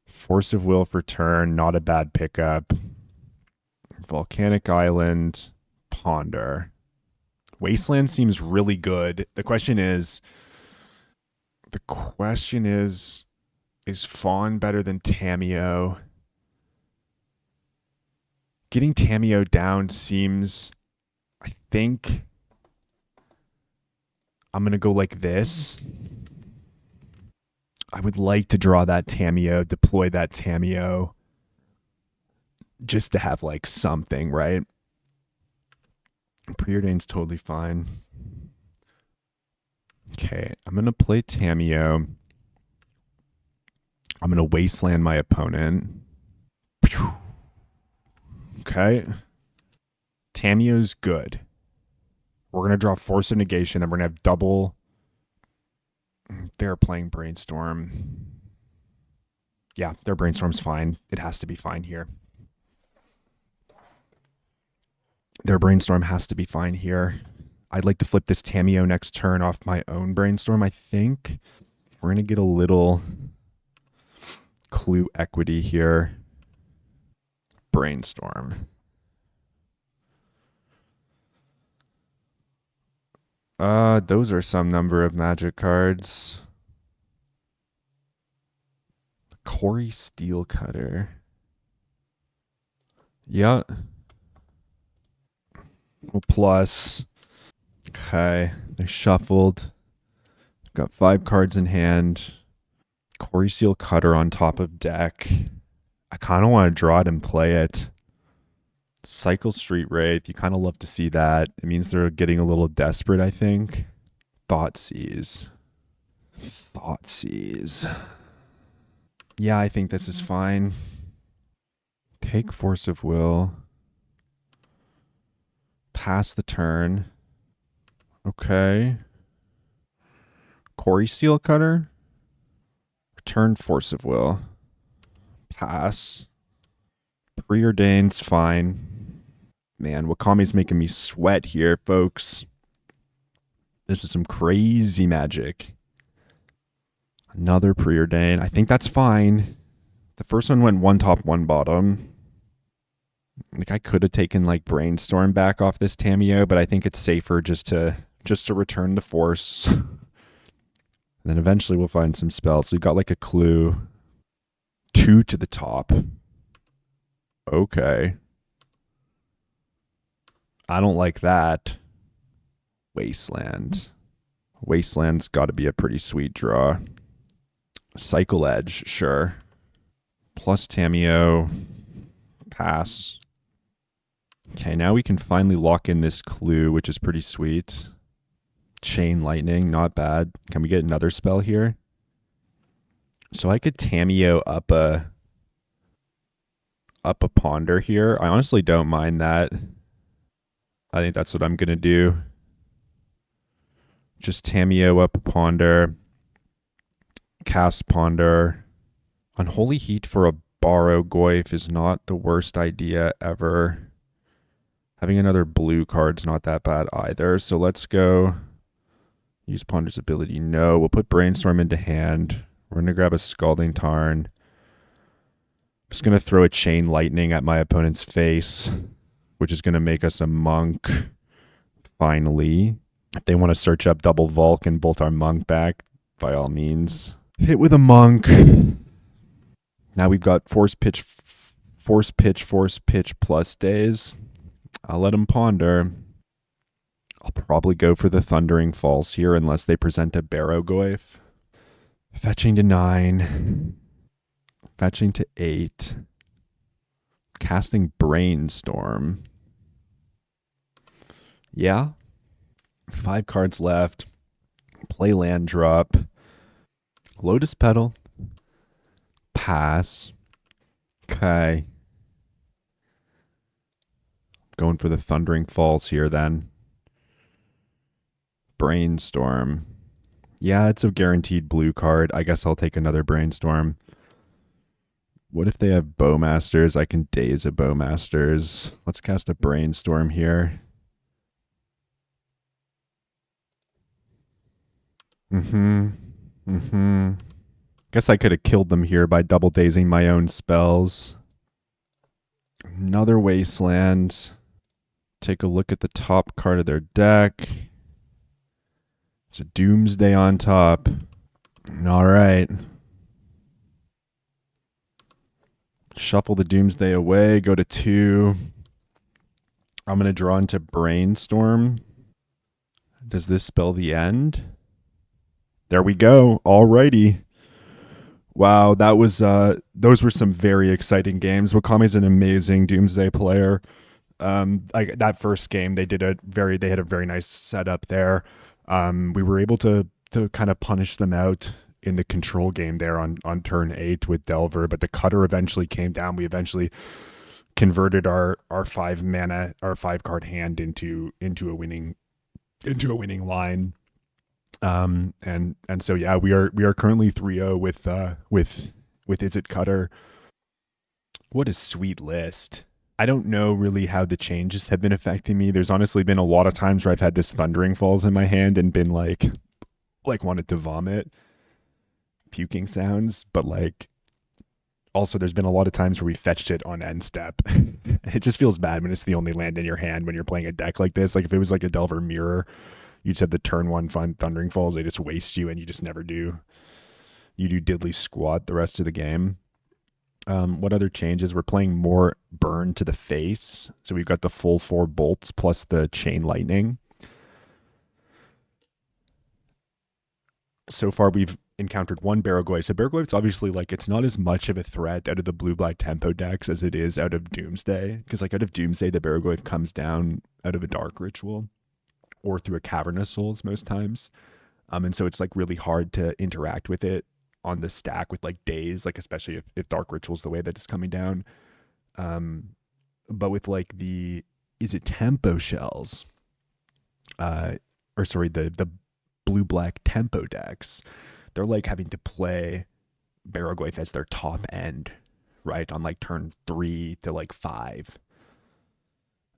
Force of Will for turn, not a bad pickup. Volcanic Island, Ponder. Wasteland seems really good. The question is, is Fawn better than Tamiyo? Getting Tamiyo down seems, I think I'm going to go like this. I would like to draw that Tamiyo, deploy that Tamiyo, just to have like something, right? Preordain's totally fine. Okay, I'm going to play Tamiyo. I'm going to Wasteland my opponent. Okay. Tamiyo's good. We're going to draw Force of Negation, then we're going to have double. They're playing Brainstorm. Yeah, their Brainstorm's fine. It has to be fine here. Their Brainstorm has to be fine here. I'd like to flip this Tamiyo next turn off my own Brainstorm, I think. We're going to get a little clue equity here. Brainstorm. Those are some number of Magic cards. Corey Steel Cutter. Yeah. Well, plus. Okay. They shuffled. Got 5 cards in hand. Corey Steel Cutter on top of deck. I kind of want to draw it and play it. Cycle Street Wraith. You kind of love to see that. It means they're getting a little desperate, I think. Thoughtseize. Yeah, I think this is fine. Take Force of Will. Pass the turn. Okay. Corey Steel Cutter. Return Force of Will. Pass. Preordained's fine. Man, Wakame's making me sweat here, folks. This is some crazy magic. Another Preordain. I think that's fine. The first one went 1 top, 1 bottom. Like I could have taken like Brainstorm back off this Tamiyo, but I think it's safer just to return the Force. And then eventually we'll find some spells. We've got like a clue. 2 to the top. Okay. I don't like that. Wasteland. Wasteland's got to be a pretty sweet draw. Cycle Edge, sure. Plus Tamiyo. Pass. Okay, now we can finally lock in this clue, which is pretty sweet. Chain Lightning, not bad. Can we get another spell here? So I could Tamiyo up a up a ponder here. I honestly don't mind that. I think that's what I'm going to do. Just Tamiyo up a ponder. Cast ponder. Unholy Heat for a borrow Goyf is not the worst idea ever. Having another blue card's not that bad either. So let's go use Ponder's ability. No, we'll put Brainstorm into hand. We're going to grab a Scalding Tarn. I'm just going to throw a Chain Lightning at my opponent's face, which is going to make us a monk, finally. If they want to search up Double Vulk and bolt our monk back, by all means. Hit with a monk. Now we've got Force Pitch plus days. I'll let them ponder. I'll probably go for the Thundering Falls here unless they present a Barrow-Goyf. Fetching to 9. Fetching to 8. Casting Brainstorm. Yeah. 5 cards left. Play land drop. Lotus Petal. Pass. Okay. Going for the Thundering Falls here then. Brainstorm. Yeah, it's a guaranteed blue card. I guess I'll take another Brainstorm. What if they have Bowmasters? I can Daze a Bowmasters. Let's cast a Brainstorm here. Guess I could have killed them here by double dazing my own spells. Another Wasteland. Take a look at the top card of their deck. There's a Doomsday on top. All right. Shuffle the Doomsday away. Go to 2. I'm going to draw into Brainstorm. Does this spell the end? There we go. Alrighty. Wow, that was those were some very exciting games. Wakame's an amazing Doomsday player. That first game they had a very nice setup there. We were able to kind of punish them out in the control game there on turn 8 with Delver, but the Cutter eventually came down. We eventually converted our 5 mana, our 5 card hand into a winning line. And so yeah, we are currently 3-0 with Izzet Cutter. What a sweet list. I don't know really how the changes have been affecting me. There's honestly been a lot of times where I've had this Thundering Falls in my hand and been like wanted to vomit, puking sounds, but like also there's been a lot of times where we fetched it on end step. It just feels bad when it's the only land in your hand when you're playing a deck like this. Like if it was like a Delver Mirror, you just have the turn 1 fun Thundering Falls, they just waste you and you just never do. You do diddly squat the rest of the game. What other changes? We're playing more Burn to the face. So we've got the full 4 bolts plus the Chain Lightning. So far we've encountered 1 Barrow-Goyf. So Barrow-Goyf's obviously like it's not as much of a threat out of the blue-black tempo decks as it is out of Doomsday. Because like out of Doomsday, the Barrow-Goyf comes down out of a Dark Ritual or through a Cavernous Souls most times. And so it's like really hard to interact with it on the stack with like Daze, like especially if Dark Ritual's the way that it's coming down. But with like the tempo shells, the blue-black tempo decks, they're like having to play Barrow-Goyf as their top end, right? On like turn 3 to like 5.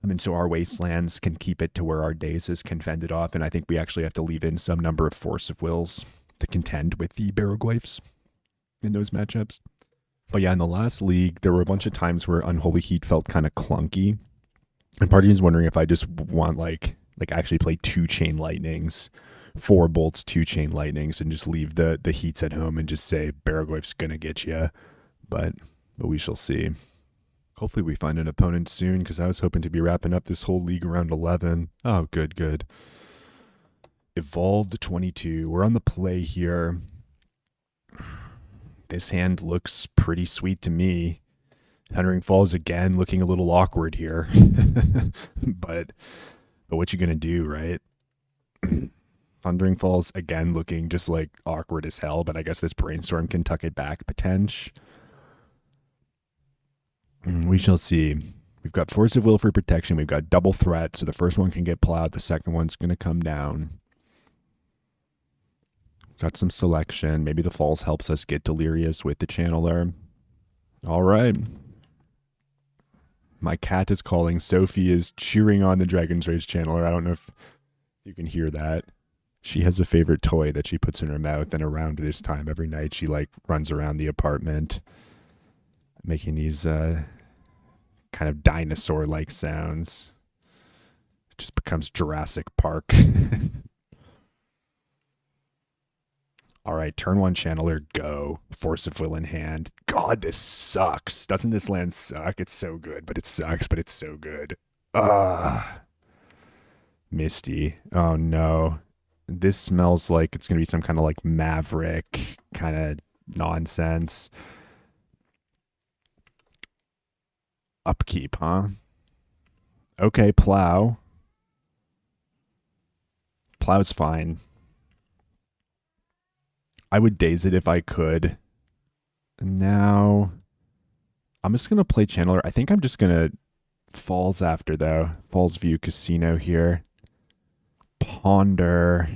I mean, so our Wastelands can keep it to where our Dazes can fend it off, and I think we actually have to leave in some number of Force of Wills to contend with the Barrow-Goyfs in those matchups. But yeah, in the last league, there were a bunch of times where Unholy Heat felt kind of clunky. And part of me is wondering if I just want like actually play 2 Chain Lightnings, 4 bolts, 2 Chain Lightnings, and just leave the Heats at home and just say Barrow-Goyf's gonna get you. But we shall see. Hopefully we find an opponent soon, because I was hoping to be wrapping up this whole league around 11. Oh, good. Evolved 22. We're on the play here. This hand looks pretty sweet to me. Thundering Falls again looking a little awkward here. but what you gonna do, right? Thundering Falls again looking just like awkward as hell, but I guess this Brainstorm can tuck it back potential. We shall see. We've got Force of Will for protection. We've got double threat, so the first one can get plowed. The second one's going to come down. Got some selection. Maybe the falls helps us get Delirious with the channeler. All right. My cat is calling. Sophie is cheering on the Dragon's Rage channeler. I don't know if you can hear that. She has a favorite toy that she puts in her mouth, and around this time every night she like runs around the apartment making these kind of dinosaur-like sounds. It just becomes Jurassic Park. All right, turn one channeler, go. Force of Will in hand. God, this sucks. Doesn't this land suck? It's so good, but it sucks, but it's so good. Ah, Misty. Oh no. This smells like it's going to be some kind of like Maverick kind of nonsense. Upkeep, huh? Okay, plow. Plow's fine. I would daze it if I could. Now, I'm just going to play Channeler. I think I'm just going to Falls after, though. Falls View Casino here. Ponder.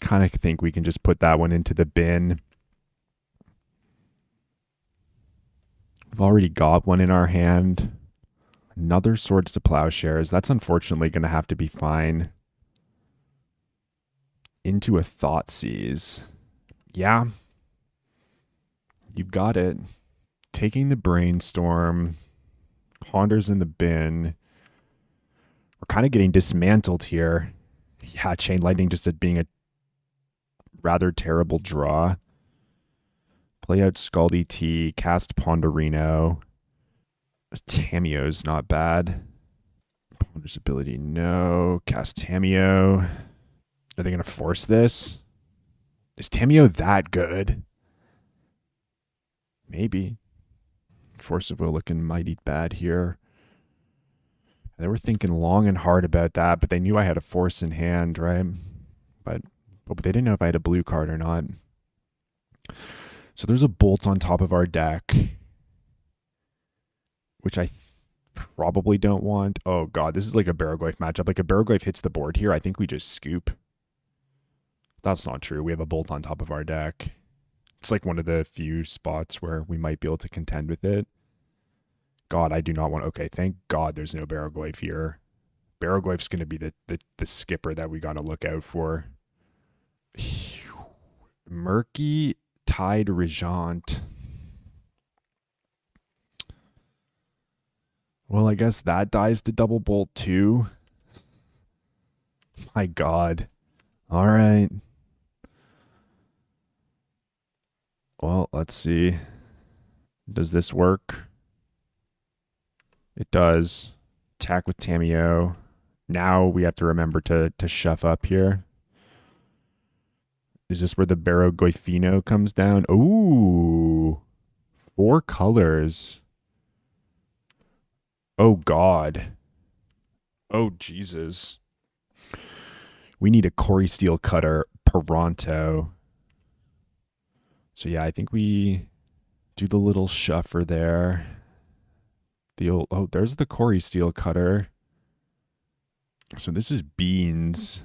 Kind of think we can just put that one into the bin. We've already got one in our hand. Another Swords to Plowshares. That's unfortunately going to have to be fine. Into a Thoughtseize. Yeah. You've got it. Taking the Brainstorm. Ponder's in the bin. We're kind of getting dismantled here. Yeah, Chain Lightning just being a rather terrible draw. Play out Scaldy T. Cast Ponderino. Tameo's not bad. Ponder's ability, no. Cast Tameo. Are they going to force this? Is Tameo that good? Maybe. Force of Will looking mighty bad here. They were thinking long and hard about that, but they knew I had a force in hand, right? But they didn't know if I had a blue card or not. So there's a Bolt on top of our deck, which I probably don't want. Oh god, this is like a Barrowglyph matchup. Like a Barrowglyph hits the board here, I think we just scoop. That's not true. We have a Bolt on top of our deck. It's like one of the few spots where we might be able to contend with it. God, I do not want... Okay, thank God there's no Barrowglyph here. Barrowglyph's going to be the skipper that we got to look out for. Murky Tide Regent. Well, I guess that dies to double bolt too. My God. All right. Well, let's see. Does this work? It does. Attack with Tameo. Now we have to remember to shove up here. Is this where the Barrowglyphino comes down? Ooh. 4 colors. Oh, God. Oh, Jesus. We need a Corey Steel Cutter Toronto. So, yeah, I think we do the little shuffer there. The old... Oh, there's the Corey Steel Cutter. So this is Beans.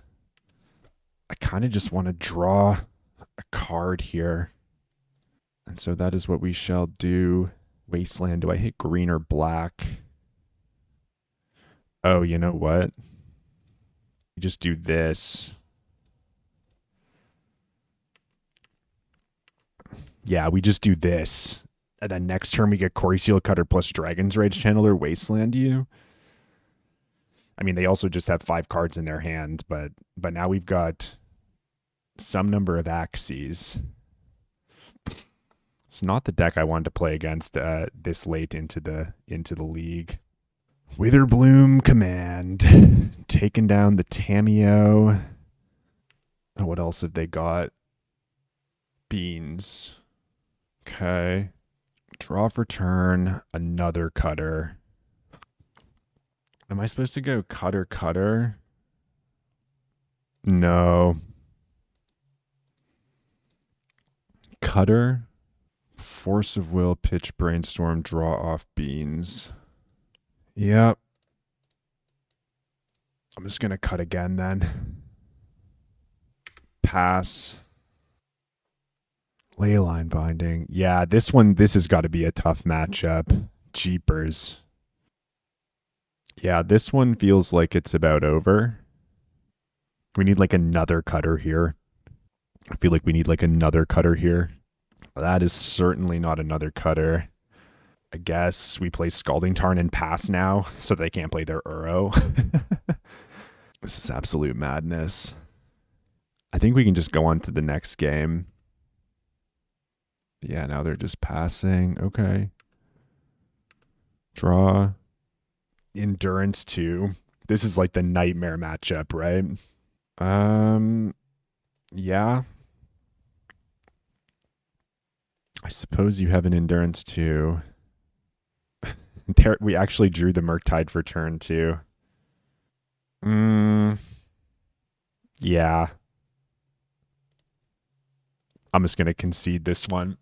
I kind of just want to draw a card here. And so that is what we shall do. Wasteland. Do I hit green or black? Oh, you know what? We just do this. Yeah, we just do this. And then next turn we get Corey Steel Cutter plus Dragon's Rage Channeler Wasteland you. I mean, they also just have 5 cards in their hand, but now we've got some number of axes. It's not the deck I wanted to play against this late into the league. Witherbloom Command. Taking down the Tameo. Oh, what else have they got? Beans. Okay. Draw for turn. Another Cutter. Am I supposed to go Cutter? No. Cutter. Force of Will, pitch Brainstorm, draw off Beans. Yep. I'm just going to cut again then. Pass. Leyline binding. Yeah, this has got to be a tough matchup. Jeepers. Yeah, this one feels like it's about over. We need like another cutter here. I feel like we need like another cutter here. That is certainly not another cutter. I guess we play Scalding Tarn and pass now so they can't play their Uro. This is absolute madness. I think we can just go on to the next game. Yeah, now they're just passing. Okay. Draw. Endurance 2. This is like the nightmare matchup, right? Yeah. I suppose you have an Endurance 2. We actually drew the Murktide for turn 2. Yeah. I'm just going to concede this one.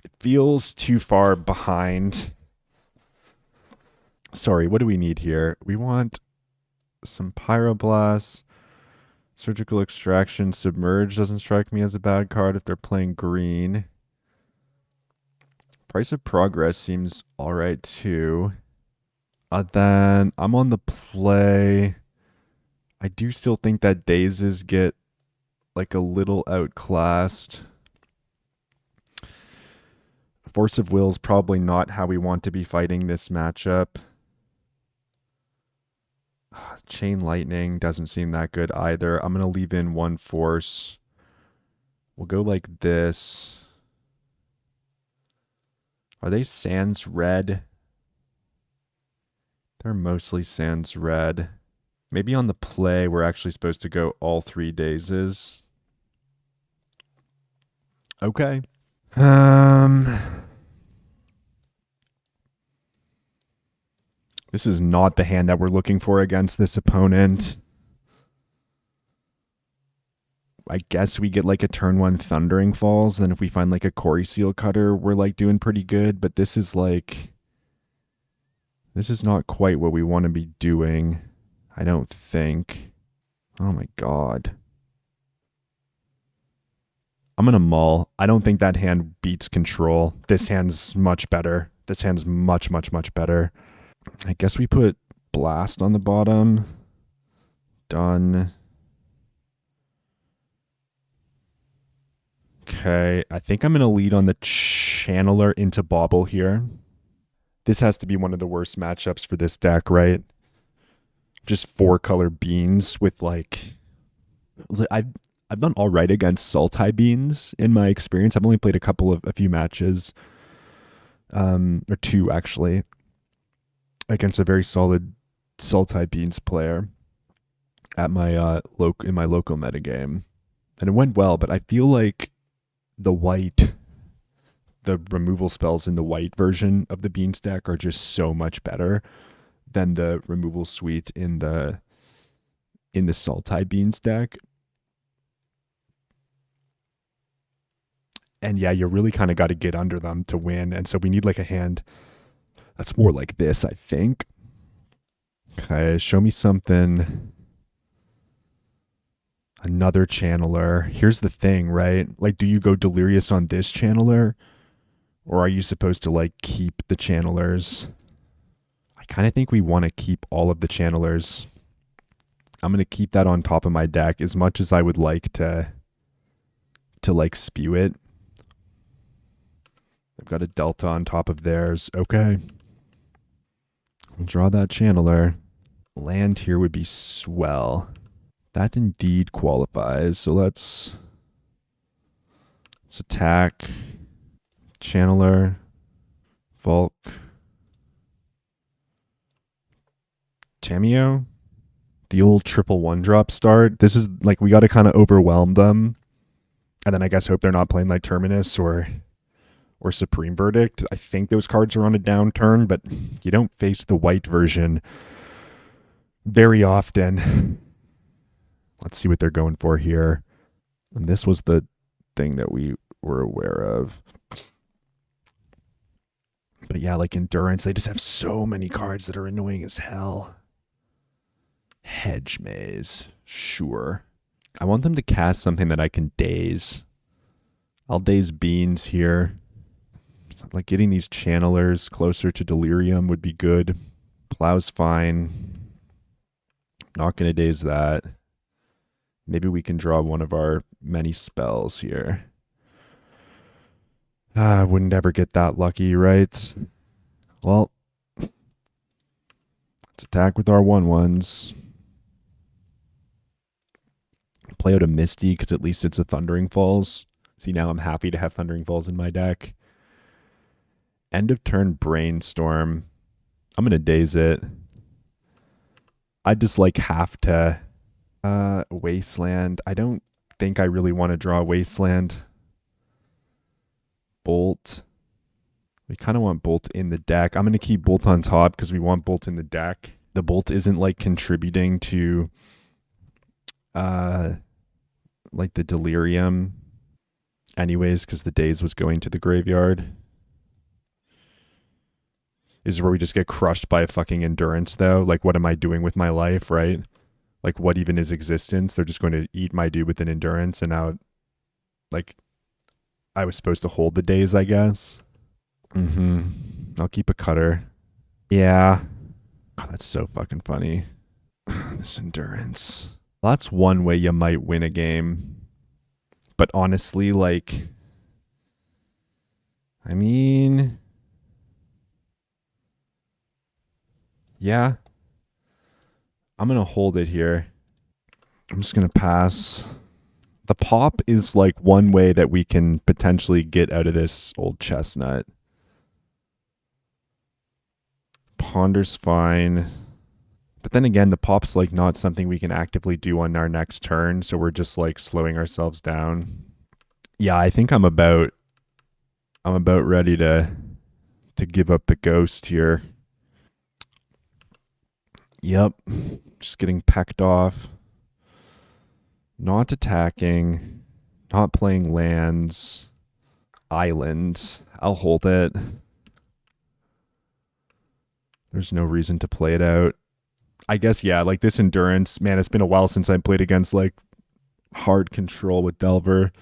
It feels too far behind. Sorry, what do we need here? We want some Pyroblast. Surgical Extraction. Submerge doesn't strike me as a bad card if they're playing green. Price of Progress seems alright too. Then I'm on the play. I do still think that Dazes get like a little outclassed. Force of Will is probably not how we want to be fighting this matchup. Chain Lightning doesn't seem that good either. I'm going to leave in one force. We'll go like this. Are they Sands Red? They're mostly Sands Red. Maybe on the play, we're actually supposed to go all 3 Dazes. Okay. This is not the hand that we're looking for against this opponent. I guess we get like a turn 1 Thundering Falls. Then if we find like a Quarry Seal Cutter, we're like doing pretty good. But this is like... This is not quite what we want to be doing. I don't think. Oh my god. I'm going to mull. I don't think that hand beats Control. This hand's much better. This hand's much, much, much better. I guess we put Blast on the bottom. Done. Okay, I think I'm going to lead on the Channeler into Bauble here. This has to be one of the worst matchups for this deck, right? Just 4-color beans with like... I've done all right against Sultai beans in my experience. I've only played a few matches, or 2 actually, against a very solid Sultai beans player at my in my local metagame, and it went well. But I feel like the removal spells in the white version of the beans deck are just so much better than the removal suite in the Sultai beans deck. And yeah, you really kind of got to get under them to win. And so we need like a hand that's more like this, I think. Okay, show me something. Another channeler. Here's the thing, right? Like, do you go Delirious on this channeler? Or are you supposed to like keep the channelers? I kind of think we want to keep all of the channelers. I'm going to keep that on top of my deck as much as I would like to like spew it. I've got a Delta on top of theirs. Okay. I'll draw that channeler. Land here would be swell. That indeed qualifies. So let's attack. Channeler. Volk. Tameo. The old triple 1-drop start. This is like, we got to kind of overwhelm them. And then I guess hope they're not playing like Terminus or Supreme Verdict. I think those cards are on a downturn, but you don't face the white version very often. Let's see what they're going for here. And this was the thing that we were aware of. But yeah, like Endurance, they just have so many cards that are annoying as hell. Hedge Maze. Sure. I want them to cast something that I can daze. I'll daze Beans here. Like getting these channelers closer to Delirium would be good. Plow's fine. Not going to daze that. Maybe we can draw one of our many spells here. I wouldn't ever get that lucky, right? Well, let's attack with our 1/1s. Play out a Misty because at least it's a Thundering Falls. See, now I'm happy to have Thundering Falls in my deck. End of turn Brainstorm. I'm going to daze it. I just like have to Wasteland. I don't think I really want to draw Wasteland. Bolt. We kind of want Bolt in the deck. I'm going to keep Bolt on top because we want Bolt in the deck. The Bolt isn't like contributing to like the Delirium anyways because the Daze was going to the graveyard. Is where we just get crushed by a fucking Endurance though. Like what am I doing with my life, right? Like what even is existence? They're just going to eat my dude with an Endurance and now like I was supposed to hold the Daze, I guess. I'll keep a Cutter. Yeah. Oh, that's so fucking funny. This Endurance. Well, that's one way you might win a game. But honestly, like, I mean, yeah. I'm going to hold it here. I'm just going to pass. The pop is like one way that we can potentially get out of this old chestnut. Ponder's fine. But then again, the pop's like not something we can actively do on our next turn, so we're just like slowing ourselves down. Yeah, I think I'm about ready to give up the ghost here. Yep. Just getting pecked off. Not attacking. Not playing lands. Island. I'll hold it. There's no reason to play it out. I guess, yeah, like this Endurance, man, it's been a while since I played against like hard control with Delver.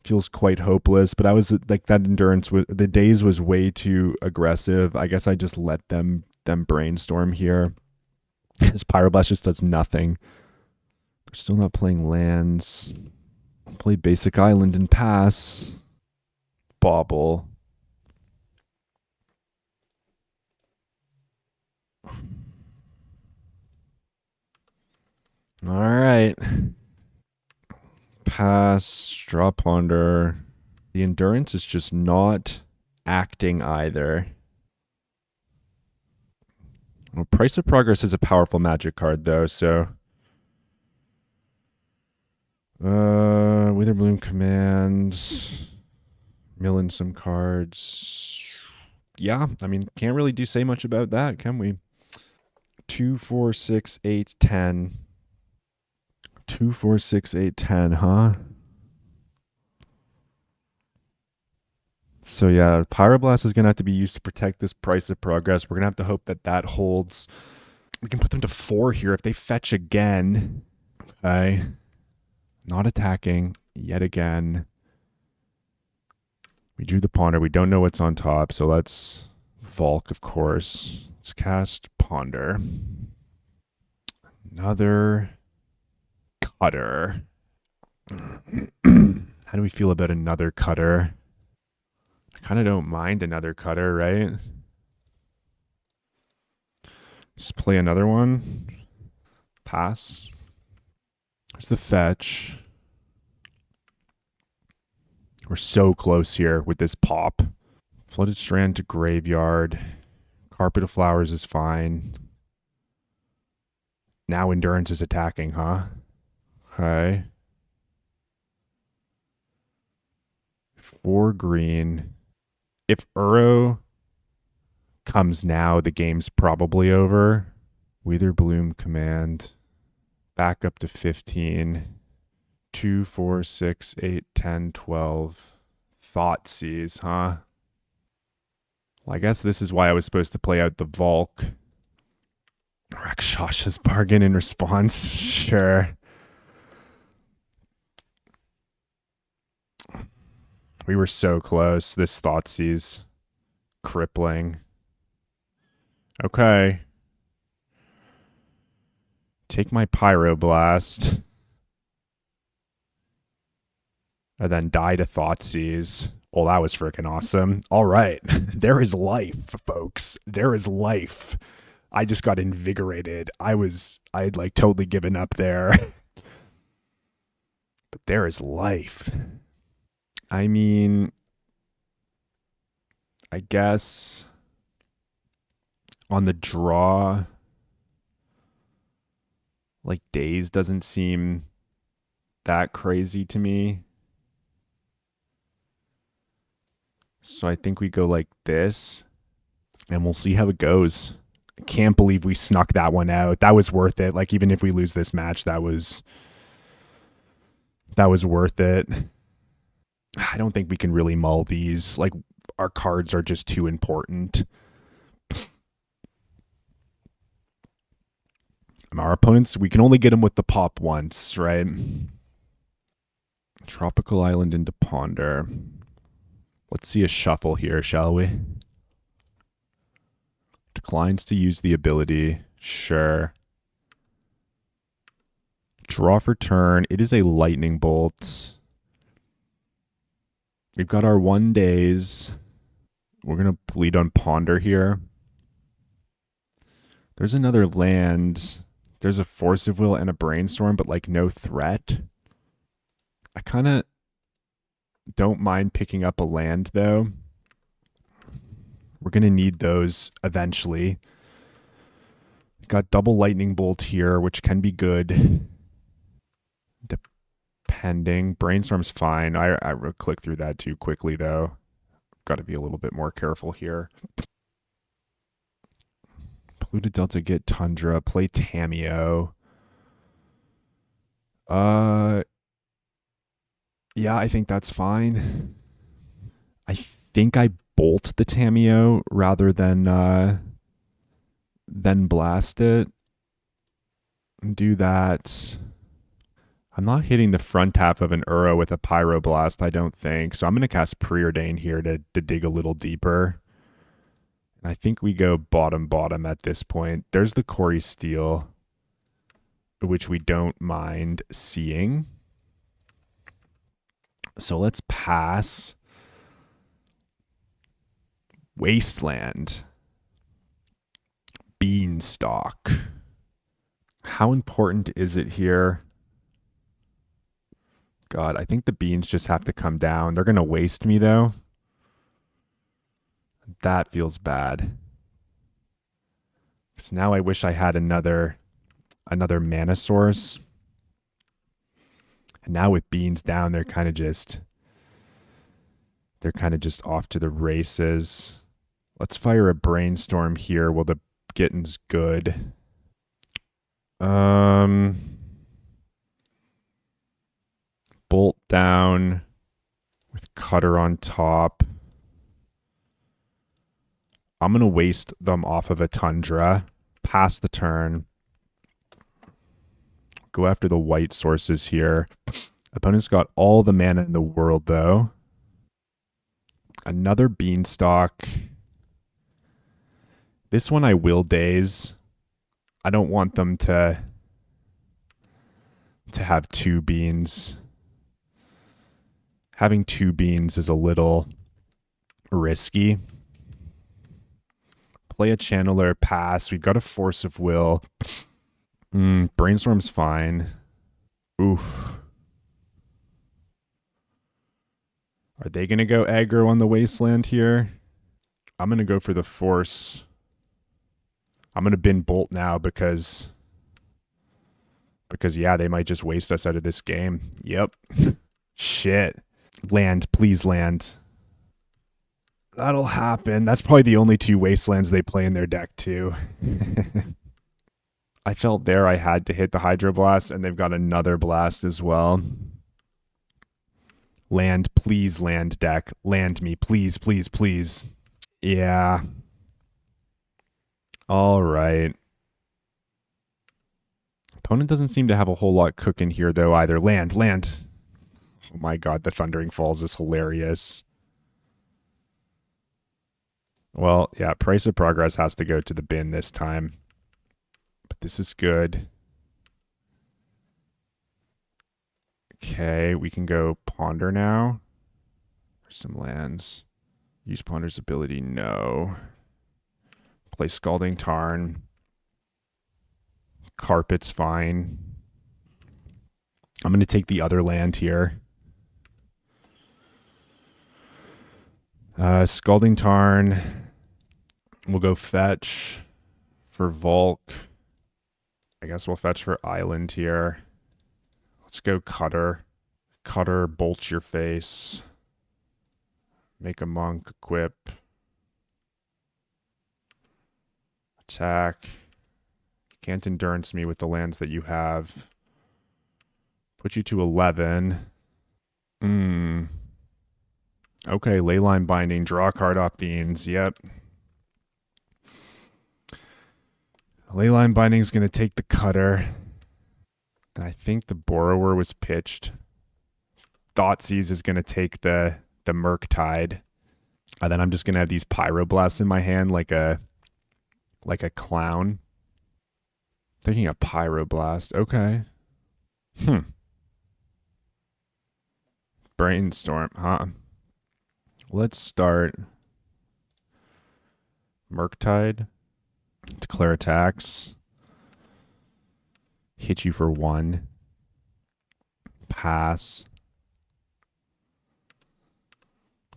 Feels quite hopeless, but I was like that Endurance, the Daze was way too aggressive. I guess I just let them brainstorm here. His Pyroblast just does nothing. We're still not playing lands. Play basic island and pass. Bobble. All right. Pass, draw ponder. The Endurance is just not acting either. Well, Price of Progress is a powerful Magic card, though, so... Witherbloom Command. Mill in some cards. Yeah, I mean, can't really say much about that, can we? 2, 4, 6, 8, 10. 2, 4, 6, 8, 10, huh? So yeah, Pyroblast is going to have to be used to protect this Price of Progress. We're going to have to hope that that holds. We can put them to 4 here if they fetch again. Okay. Not attacking yet again. We drew the Ponder. We don't know what's on top, so let's Volk, of course. Let's cast Ponder. Another Cutter. How do we feel about another Cutter? I kind of don't mind another Cutter, right? Just play another one. Pass. There's the fetch. We're so close here with this pop. Flooded Strand to graveyard. Carpet of Flowers is fine. Now Endurance is attacking, huh? Okay. 4 green. If Uro comes now, the game's probably over. Witherbloom Command. Back up to 15. 2, 4, 6, 8, 10, 12. Thoughtseize, huh? Well, I guess this is why I was supposed to play out the Volk. Rakshas's bargain in response. Sure. We were so close. This Thoughtseize. Crippling. Okay. Take my Pyroblast. And then die to Thoughtseize. Oh, that was freaking awesome. All right. There is life, folks. There is life. I just got invigorated. I'd like totally given up there. But there is life. I mean, I guess on the draw, like Daze doesn't seem that crazy to me. So I think we go like this and we'll see how it goes. I can't believe we snuck that one out. That was worth it. Like even if we lose this match, that was worth it. I don't think we can really mull these. Like our cards are just too important. Our opponents, we can only get them with the pop once, right? Tropical Island into Ponder. Let's see a shuffle here, shall we? Declines to use the ability. Sure. Draw for turn. It is a lightning bolt. We've got our 1 days. We're going to bleed on Ponder here. There's another land. There's a Force of Will and a Brainstorm, but like no threat. I kind of don't mind picking up a land though. We're going to need those eventually. Got double lightning bolt here, which can be good. Depending. Brainstorm's fine. I will click through that too quickly though. Got to be a little bit more careful here. Polluted Delta, get Tundra, play Tameo. Yeah, I think that's fine. I think I bolt the Tameo rather than blast it. Do that. I'm not hitting the front half of an Uro with a Pyroblast, I don't think. So I'm going to cast Preordain here to dig a little deeper. I think we go bottom at this point. There's the Corey Steel, which we don't mind seeing. So let's pass. Wasteland. Beanstalk. How important is it here? God, I think the beans just have to come down. They're going to waste me, though. That feels bad. Because now I wish I had another mana source. And now with beans down, they're kind of just off to the races. Let's fire a Brainstorm here while the getting's good. Bolt down with Cutter on top. I'm going to waste them off of a Tundra. Pass the turn. Go after the white sources here. Opponent's got all the mana in the world, though. Another Beanstalk. This one I will daze. I don't want them to have two beans. Having two beans is a little risky. Play a Channeler, pass. We've got a Force of Will. Brainstorm's fine. Oof. Are they going to go aggro on the Wasteland here? I'm going to go for the Force. I'm going to bin Bolt now because yeah, they might just waste us out of this game. Yep. Shit. Land, please land. That'll happen. That's probably the only two Wastelands they play in their deck, too. I felt there I had to hit the Hydroblast, and they've got another blast as well. Land, please land, deck. Land me, please, please, please. Yeah. All right. Opponent doesn't seem to have a whole lot cooking here, though, either. Land, land. Oh my god, the Thundering Falls is hilarious. Well, yeah, Price of Progress has to go to the bin this time. But this is good. Okay, we can go Ponder now. For some lands. Use Ponder's ability, no. Play Scalding Tarn. Carpet's fine. I'm going to take the other land here. Scalding Tarn. We'll go fetch for Volk. I guess we'll fetch for Island here. Let's go Cutter. Cutter, bolt your face. Make a monk, equip. Attack. Can't endurance me with the lands that you have. Put you to 11. Okay, Leyline Binding. Draw a card off Beans. Yep. Leyline Binding is going to take the Cutter. And I think the Borrower was pitched. Thoughtseize is going to take the Murktide. And then I'm just going to have these Pyroblasts in my hand like a clown. Taking a Pyroblast. Okay. Brainstorm, huh? Let's start Murktide. Declare attacks. Hit you for 1. Pass.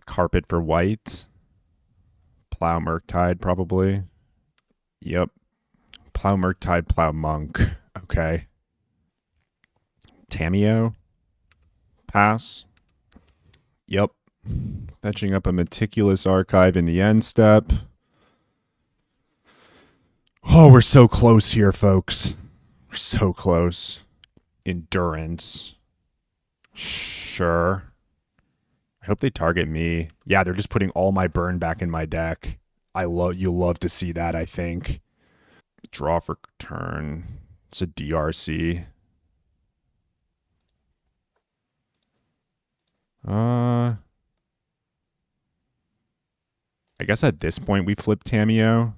Carpet for white. Plow Murktide, probably. Yep. Plow Murktide, Plow Monk. Okay. Tamiyo. Pass. Yep. Fetching up a Meticulous Archive in the end step. Oh, we're so close here, folks. We're so close. Endurance. Sure. I hope they target me. Yeah, they're just putting all my burn back in my deck. You'll love to see that, I think. Draw for turn. It's a DRC. I guess at this point we flip Tamiyo.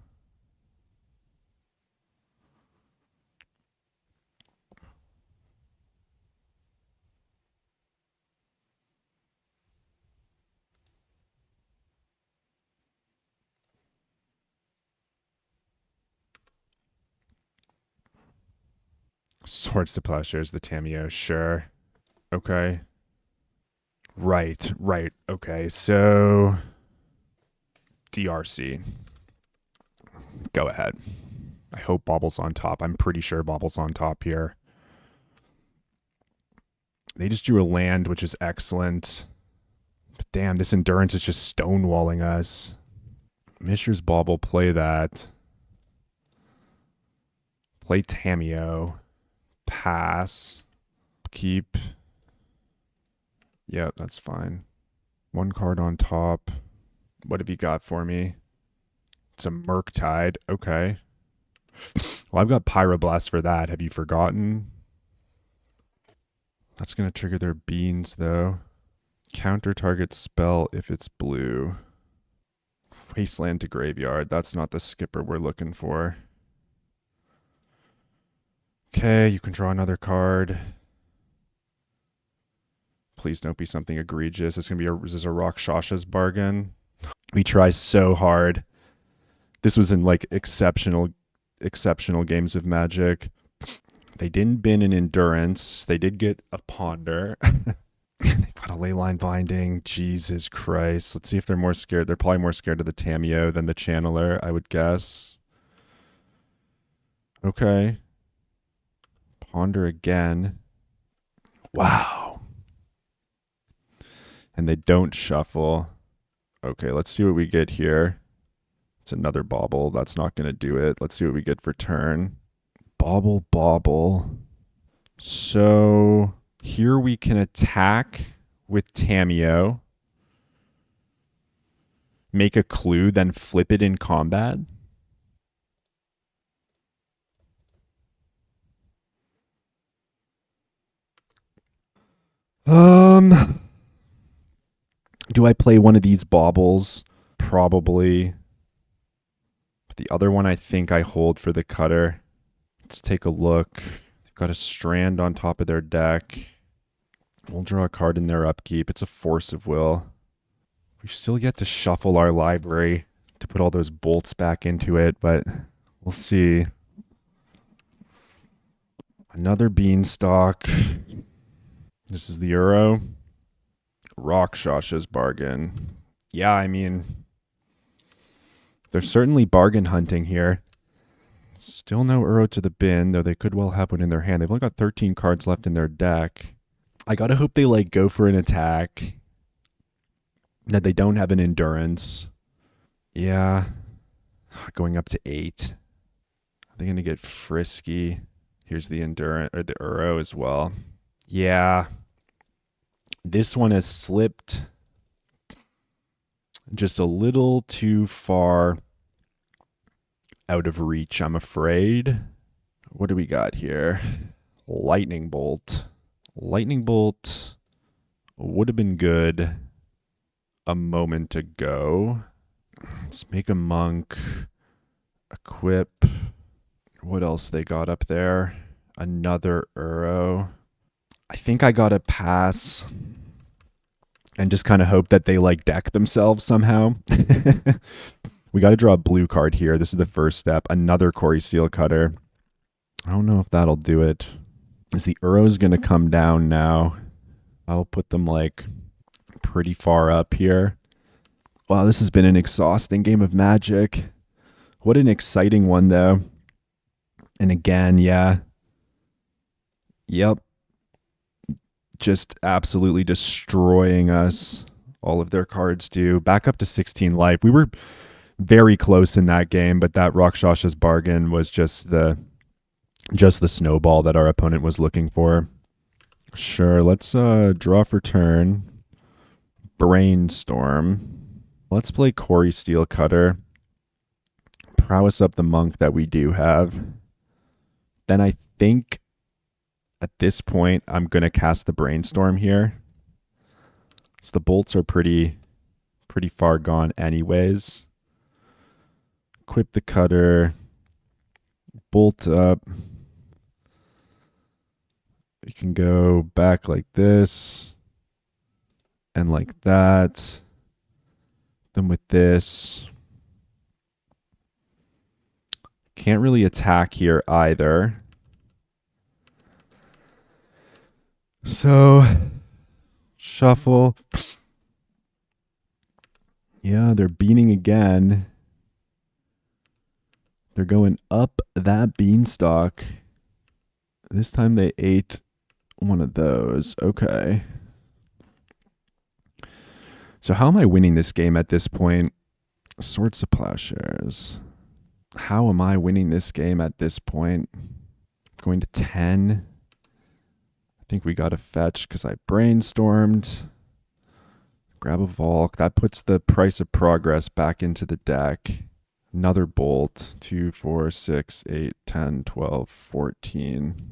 Swords to Plowshares, the Tamiyo, sure. Okay. Right. Okay, so DRC. Go ahead. I hope Bobble's on top. I'm pretty sure Bobble's on top here. They just drew a land, which is excellent. But damn, this Endurance is just stonewalling us. Mishra's Bobble, play that. Play Tamiyo. Pass. Keep. Yeah, that's fine. 1 card on top. What have you got for me? It's a Murktide. Okay. Well, I've got Pyroblast for that. Have you forgotten? That's going to trigger their beans, though. Counter target spell if it's blue. Wasteland to graveyard. That's not the skipper we're looking for. Okay, you can draw another card. Please don't be something egregious. It's going to be this is a Rakshasha's bargain. We try so hard. This was in like exceptional games of Magic. They didn't bin an Endurance. They did get a Ponder. They got a Leyline Binding. Jesus Christ. Let's see if they're more scared. They're probably more scared of the Tamiyo than the Channeler, I would guess. Okay. Ponder again. Wow. And they don't shuffle. Okay, let's see what we get here. It's another Bobble. That's not going to do it. Let's see what we get for turn. Bobble. So here we can attack with Tamiyo. make a clue, then flip it in combat? Do I play one of these baubles? Probably. The other one I think I hold for the cutter. Let's take a look. They've got a strand on top of their deck. We'll draw a card in their upkeep. It's a force of will. We still get to shuffle our library to put all those bolts back into it, but we'll see. Another beanstalk. This is the Euro. Rakshas's bargain. Yeah, I mean, they're certainly bargain hunting here. Still no Uro to the bin, though they could well have one in their hand. They've only got 13 cards left in their deck. I gotta hope they like go for an attack. That they don't have an endurance. Yeah. Going up to 8. Are they gonna get frisky? Here's the endurance or the Uro as well. Yeah. This one has slipped just a little too far out of reach, I'm afraid. What do we got here? Lightning Bolt. Lightning Bolt would have been good a moment ago. Let's make a monk. Equip. What else they got up there? Another Uro. I think I gotta pass and just kind of hope that they like deck themselves somehow. We got to draw a blue card here. This is the first step. Another Corey Steel Cutter. I don't know if that'll do it. Is the Uro's going to come down now? I'll put them like pretty far up here. Wow, this has been an exhausting game of Magic. What an exciting one, though. And again, yeah. Yep. Just absolutely destroying us. All of their cards do. Back up to 16 life. We were very close in that game, but that Rakshas's bargain was just the snowball that our opponent was looking for. Sure, let's draw for turn. Brainstorm. Let's play Corey Steel Cutter. Prowess up the monk that we do have. Then I think at this point I'm going to cast the Brainstorm here. So the bolts are pretty far gone anyways. Equip the cutter. Bolt up. We can go back like this. And like that. Then with this. Can't really attack here either. So, shuffle. Yeah, they're beaning again. They're going up that beanstalk. This time they ate one of those. Okay. So how am I winning this game at this point? Swords to Plowshares. How am I winning this game at this point? Going to 10. I think we got to fetch because I brainstormed. Grab a Volk. That puts the Price of Progress back into the deck. Another Bolt. 2, 4, 6, 8, 10, 12, 14.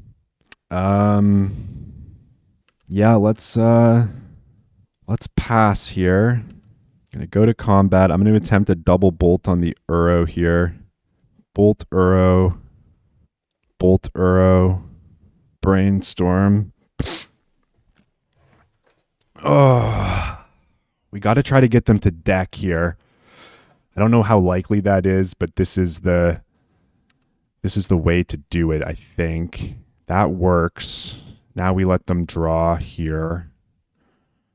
Yeah, let's pass here. Gonna go to combat. I'm gonna attempt a double bolt on the Uro here. Bolt Uro. Bolt Uro. Brainstorm. Oh, we got to try to get them to deck here. I don't know how likely that is, but this is the way to do it, I think. That works. Now we let them draw here.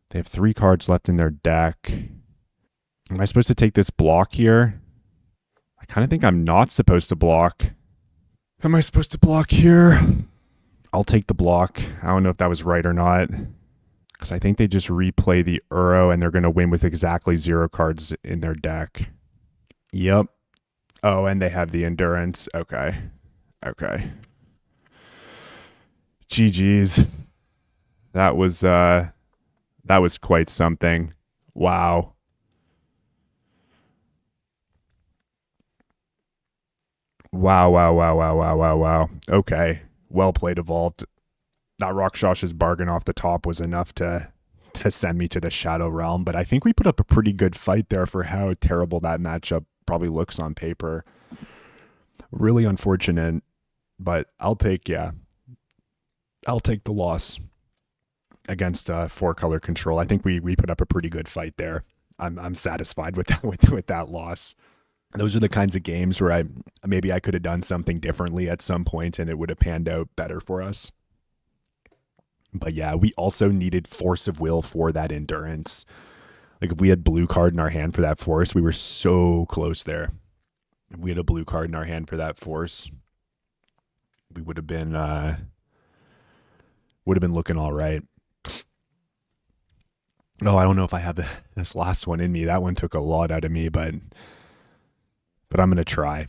They have 3 cards left in their deck. Am I supposed to take this block here? I kind of think I'm not supposed to block. Am I supposed to block here? I'll take the block. I don't know if that was right or not. Because I think they just replay the Uro and they're going to win with exactly 0 cards in their deck. Yep. Oh, and they have the endurance. Okay. Okay. GG's. That was quite something. Wow. Wow, wow, wow, wow, wow, wow, wow. Okay. Well played, Evolved. That Rakshas's bargain off the top was enough to send me to the Shadow Realm, but I think we put up a pretty good fight there for how terrible that matchup probably looks on paper. Really unfortunate, but I'll take the loss against four color control. I think we put up a pretty good fight there. I'm satisfied with that with that loss. Those are the kinds of games where I could have done something differently at some point and it would have panned out better for us. But yeah, we also needed force of will for that endurance. Like if we had blue card in our hand for that force, we were so close there. If we had a blue card in our hand for that force, we would have been looking all right. Oh, I don't know if I have this last one in me. That one took a lot out of me, but I'm gonna try.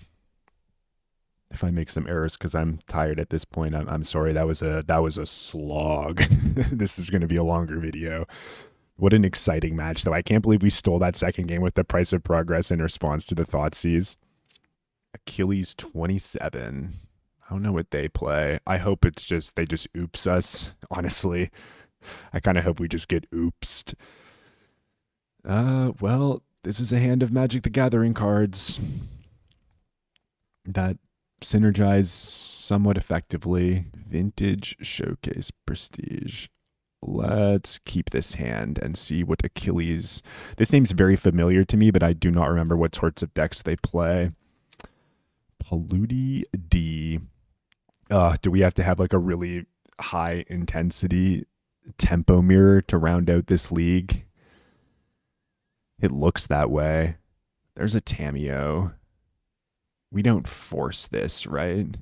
If I make some errors because I'm tired at this point, I'm sorry. That was a slog. This is gonna be a longer video. What an exciting match, though. I can't believe we stole that second game with the price of progress in response to the Thoughtseize. Achilles 27. I don't know what they play. I hope it's just they just oops us. Honestly, I kind of hope we just get oopsed. Well, this is a hand of Magic the Gathering cards that synergize somewhat effectively. Vintage Showcase Prestige. Let's keep this hand and see what Achilles. This name's very familiar to me, but I do not remember what sorts of decks they play. Paludi D. Do we have to have like a really high intensity tempo mirror to round out this league? It looks that way. There's a Tameo. We don't force this, right?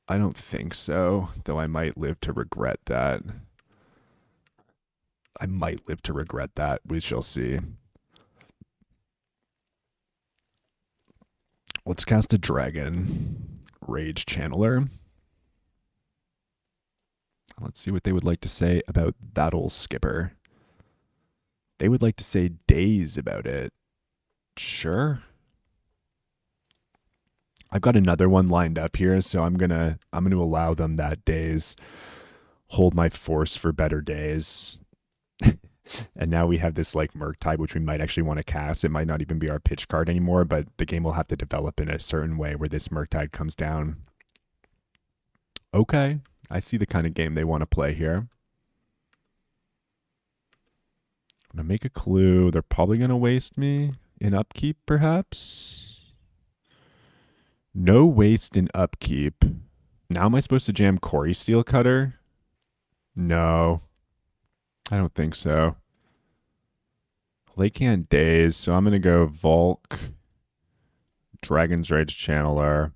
I don't think so, though I might live to regret that. We shall see. Let's cast a dragon. Rage Channeler. Let's see what they would like to say about that old skipper. They would like to say days about it. Sure. I've got another one lined up here, so I'm gonna allow them that days. Hold my force for better days. And now we have this like Murktide, which we might actually want to cast. It might not even be our pitch card anymore, but the game will have to develop in a certain way where this Murktide comes down. Okay, I see the kind of game they want to play here. I'm gonna make a clue. They're probably gonna waste me in upkeep, perhaps. No waste in upkeep. Now am I supposed to jam Corey Steel Cutter? No. I don't think so. Lake Hand Days, so I'm going to go Volk, Dragon's Rage Channeler,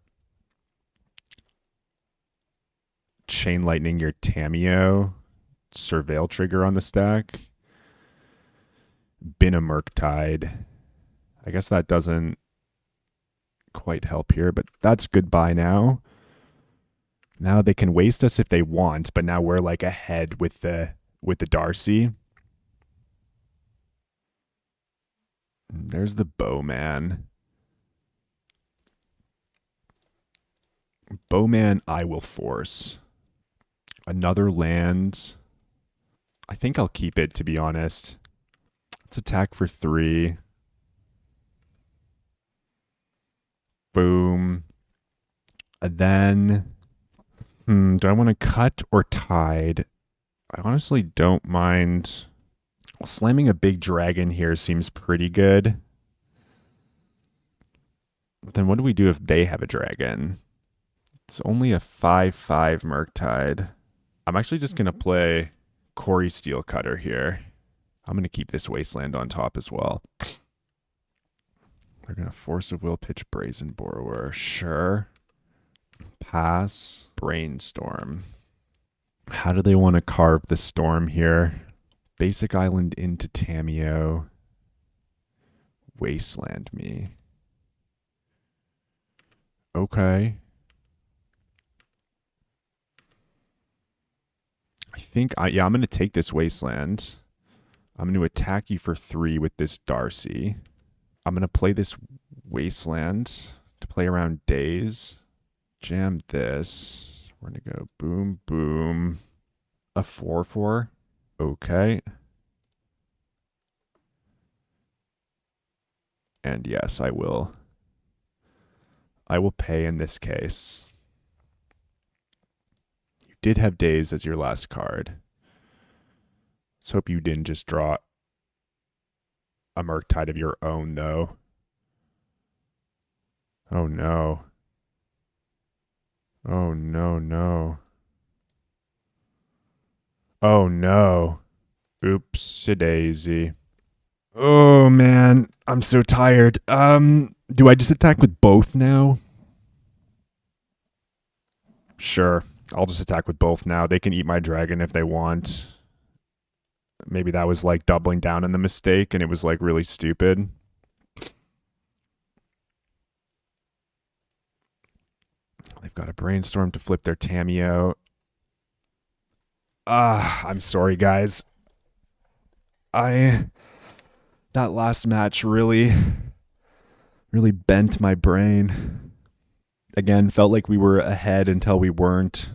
Chain Lightning your Tameo, Surveil Trigger on the stack, Bin a Murktide. I guess that doesn't quite help here, but that's goodbye now. Now they can waste us if they want, but now we're like ahead with the Darcy. There's the Bowman. Bowman, I will force. Another land. I think I'll keep it, to be honest. Let's attack for 3. Boom. And then, do I want to cut or tide? I honestly don't mind. Slamming a big dragon here seems pretty good. But then what do we do if they have a dragon? It's only a 5/5 Murktide. I'm actually just going to play Corey Steel Cutter here. I'm going to keep this Wasteland on top as well. They're going to Force of Will, pitch Brazen Borrower. Sure. Pass. Brainstorm. How do they want to carve the storm here? Basic Island into Tameo. Wasteland me. Okay. I think, I'm going to take this Wasteland. I'm going to attack you for 3 with this Darcy. I'm going to play this Wasteland to play around days. Jam this. We're going to go boom, boom. A 4/4. Okay. And yes, I will. I will pay in this case. You did have days as your last card. Let's hope you didn't just draw a Murktide of your own, though. Oh, no. Oh, no, no. Oh, no. Oops-a-daisy. Oh, man. I'm so tired. Do I just attack with both now? Sure. I'll just attack with both now. They can eat my dragon if they want. Maybe that was like doubling down on the mistake and it was like really stupid. They've got a brainstorm to flip their Tameo. I'm sorry, guys. That last match really bent my brain. Again, felt like we were ahead until we weren't.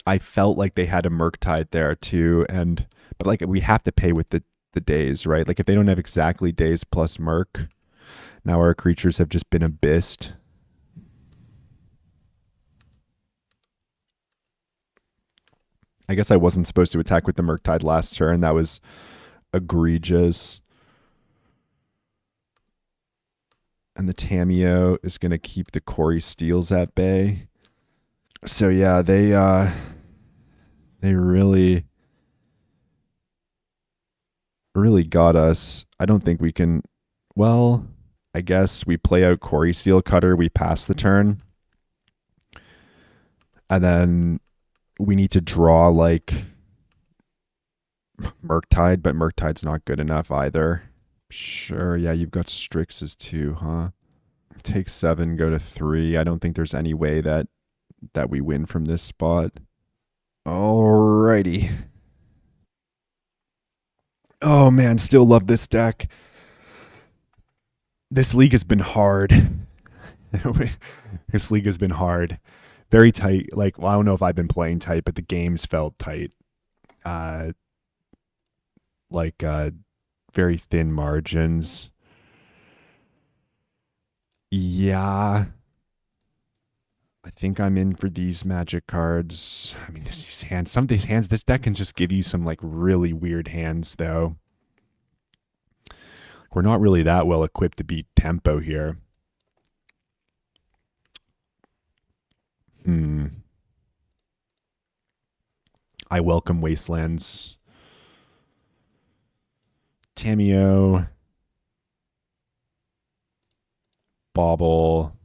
I felt like they had a Murktide there too, but like we have to pay with the days, right? Like if they don't have exactly days plus Merc, now our creatures have just been abyssed. I guess I wasn't supposed to attack with the Murktide last turn. That was egregious. And the Tameo is going to keep the Corey Steels at bay. So yeah, they really got us. I don't think we can. Well, I guess we play out Corey Steel Cutter. We pass the turn, and then we need to draw like Murktide, but Murktide's not good enough either. Sure, yeah, you've got Strixes too, huh? Take 7, go to 3. I don't think there's any way that we win from this spot. Alrighty. Oh man, still love this deck. This league has been hard. This league has been hard. Very tight. Like, well, I don't know if I've been playing tight, but the games felt tight. Very thin margins. Yeah. I think I'm in for these magic cards. I mean, these hands, some of these hands, this deck can just give you some like really weird hands, though. We're not really that well equipped to beat tempo here. I welcome Wastelands. Tameo. Bauble.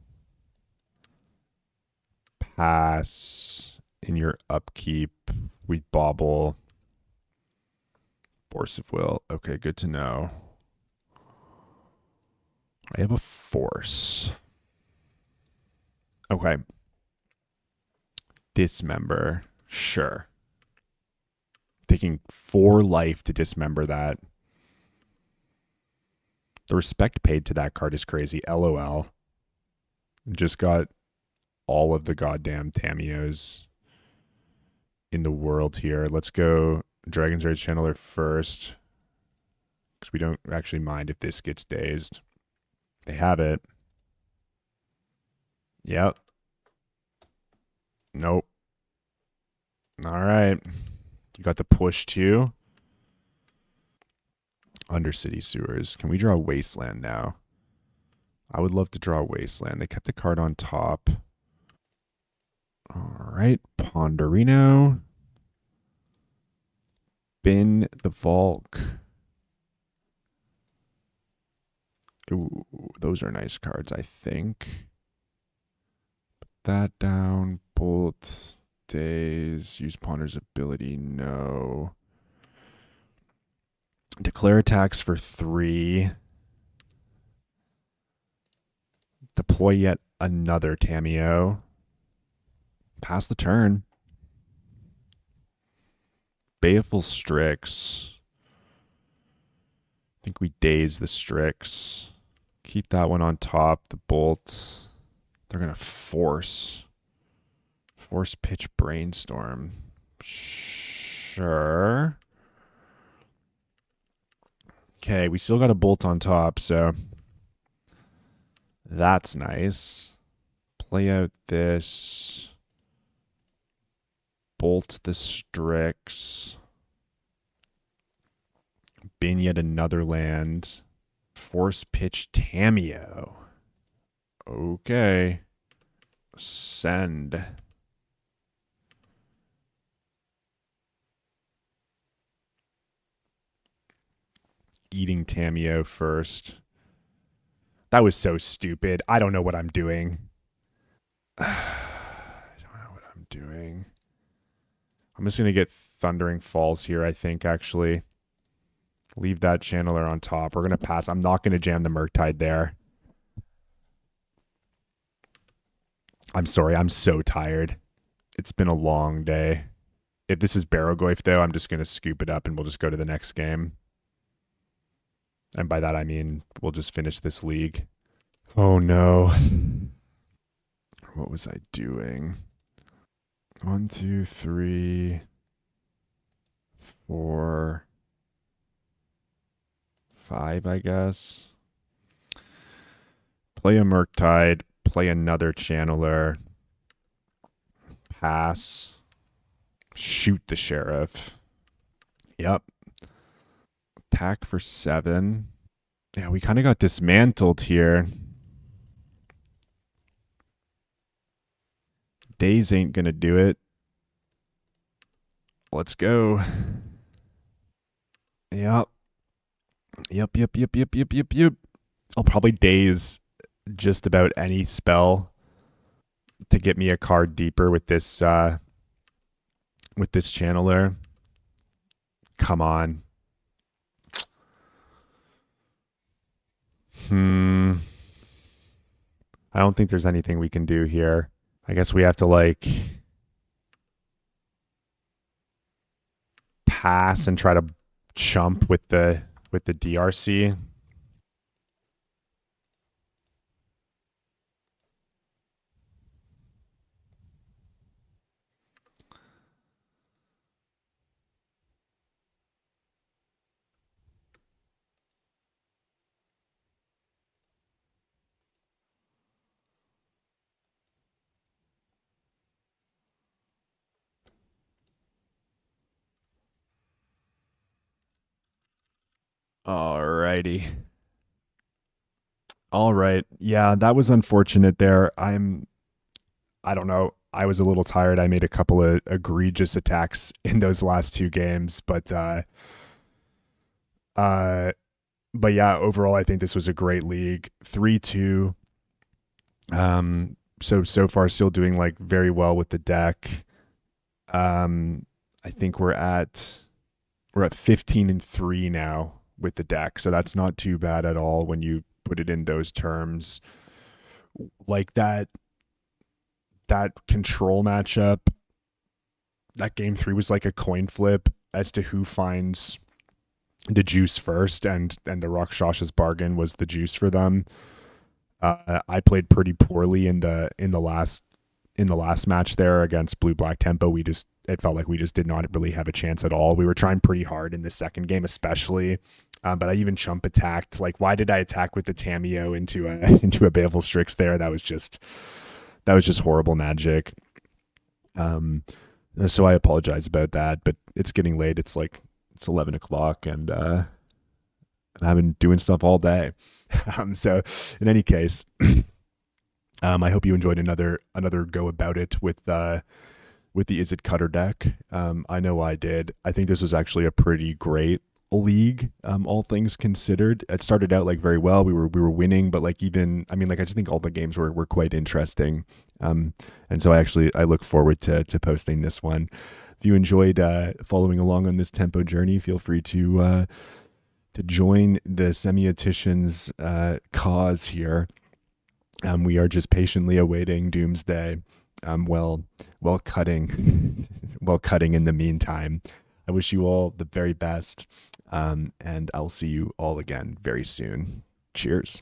Pass. In your upkeep, we bauble. Force of Will. Okay, good to know. I have a force. Okay. Dismember. Sure. Taking 4 life to dismember that. The respect paid to that card is crazy. LOL. Just got all of the goddamn Tameos in the world here. Let's go Dragon's Rage Channeler first, because we don't actually mind if this gets dazed. They have it. Yep. Nope. All right. You got the push too. Undercity Sewers. Can we draw Wasteland now? I would love to draw Wasteland. They kept the card on top. All right. Ponderino. Bin the Volk. Ooh, those are nice cards, I think. Put that down. Bolt. Days. Use Ponder's ability. No. Declare attacks for 3. Deploy yet another Tameo. Pass the turn. Baleful Strix. think we daze the Strix. Keep that one on top. The bolt. They're going to force pitch brainstorm. Sure. Okay, we still got a bolt on top, so that's nice. Play out this. Bolt the Strix. Bin yet another land. Force pitch Tameo. Okay. Send. Eating Tameo first. That was so stupid. I don't know what I'm doing. I don't know what I'm doing. I'm just going to get Thundering Falls here, I think, actually. Leave that channeler on top. We're going to pass. I'm not going to jam the Murktide there. I'm sorry. I'm so tired. It's been a long day. If this is Barogoyf, though, I'm just going to scoop it up and we'll just go to the next game. And by that, I mean we'll just finish this league. Oh, no. What was I doing? 1, 2, 3, 4, 5, I guess. Play a Murktide. Play another Channeler. Pass. Shoot the Sheriff. Yep. Attack for 7. Yeah, we kind of got dismantled here. Days ain't going to do it. Let's go. Yep. Yep. I'll probably daze just about any spell to get me a card deeper with this channeler. Come on. I don't think there's anything we can do here. I guess we have to like pass and try to chump with the DRC. Alrighty. All right. Yeah, that was unfortunate there. I don't know. I was a little tired. I made a couple of egregious attacks in those last 2 games, but yeah, overall I think this was a great league. 3-2. So far still doing like very well with the deck. I think we're at 15-3 now with the deck. So that's not too bad at all when you put it in those terms. Like that control matchup, that game 3 was like a coin flip as to who finds the juice first, and the Rakshas's bargain was the juice for them. I played pretty poorly in the last match there against Blue Black Tempo. It felt like we just did not really have a chance at all. We were trying pretty hard in the second game, especially. But I even chump attacked. Like, why did I attack with the Tameo into a Baleful Strix there? That was just horrible magic. So I apologize about that, but it's getting late. It's 11 o'clock and I've been doing stuff all day. So in any case, I hope you enjoyed another go about it with the Izzet Cutter deck. I know I did. I think this was actually a pretty great league, all things considered. It started out like very well. We were winning, but I just think all the games were quite interesting. And so I look forward to posting this one. If you enjoyed following along on this tempo journey, feel free to join the semiotician's cause here. We are just patiently awaiting doomsday, while cutting in the meantime. I wish you all the very best. And I'll see you all again very soon. Cheers.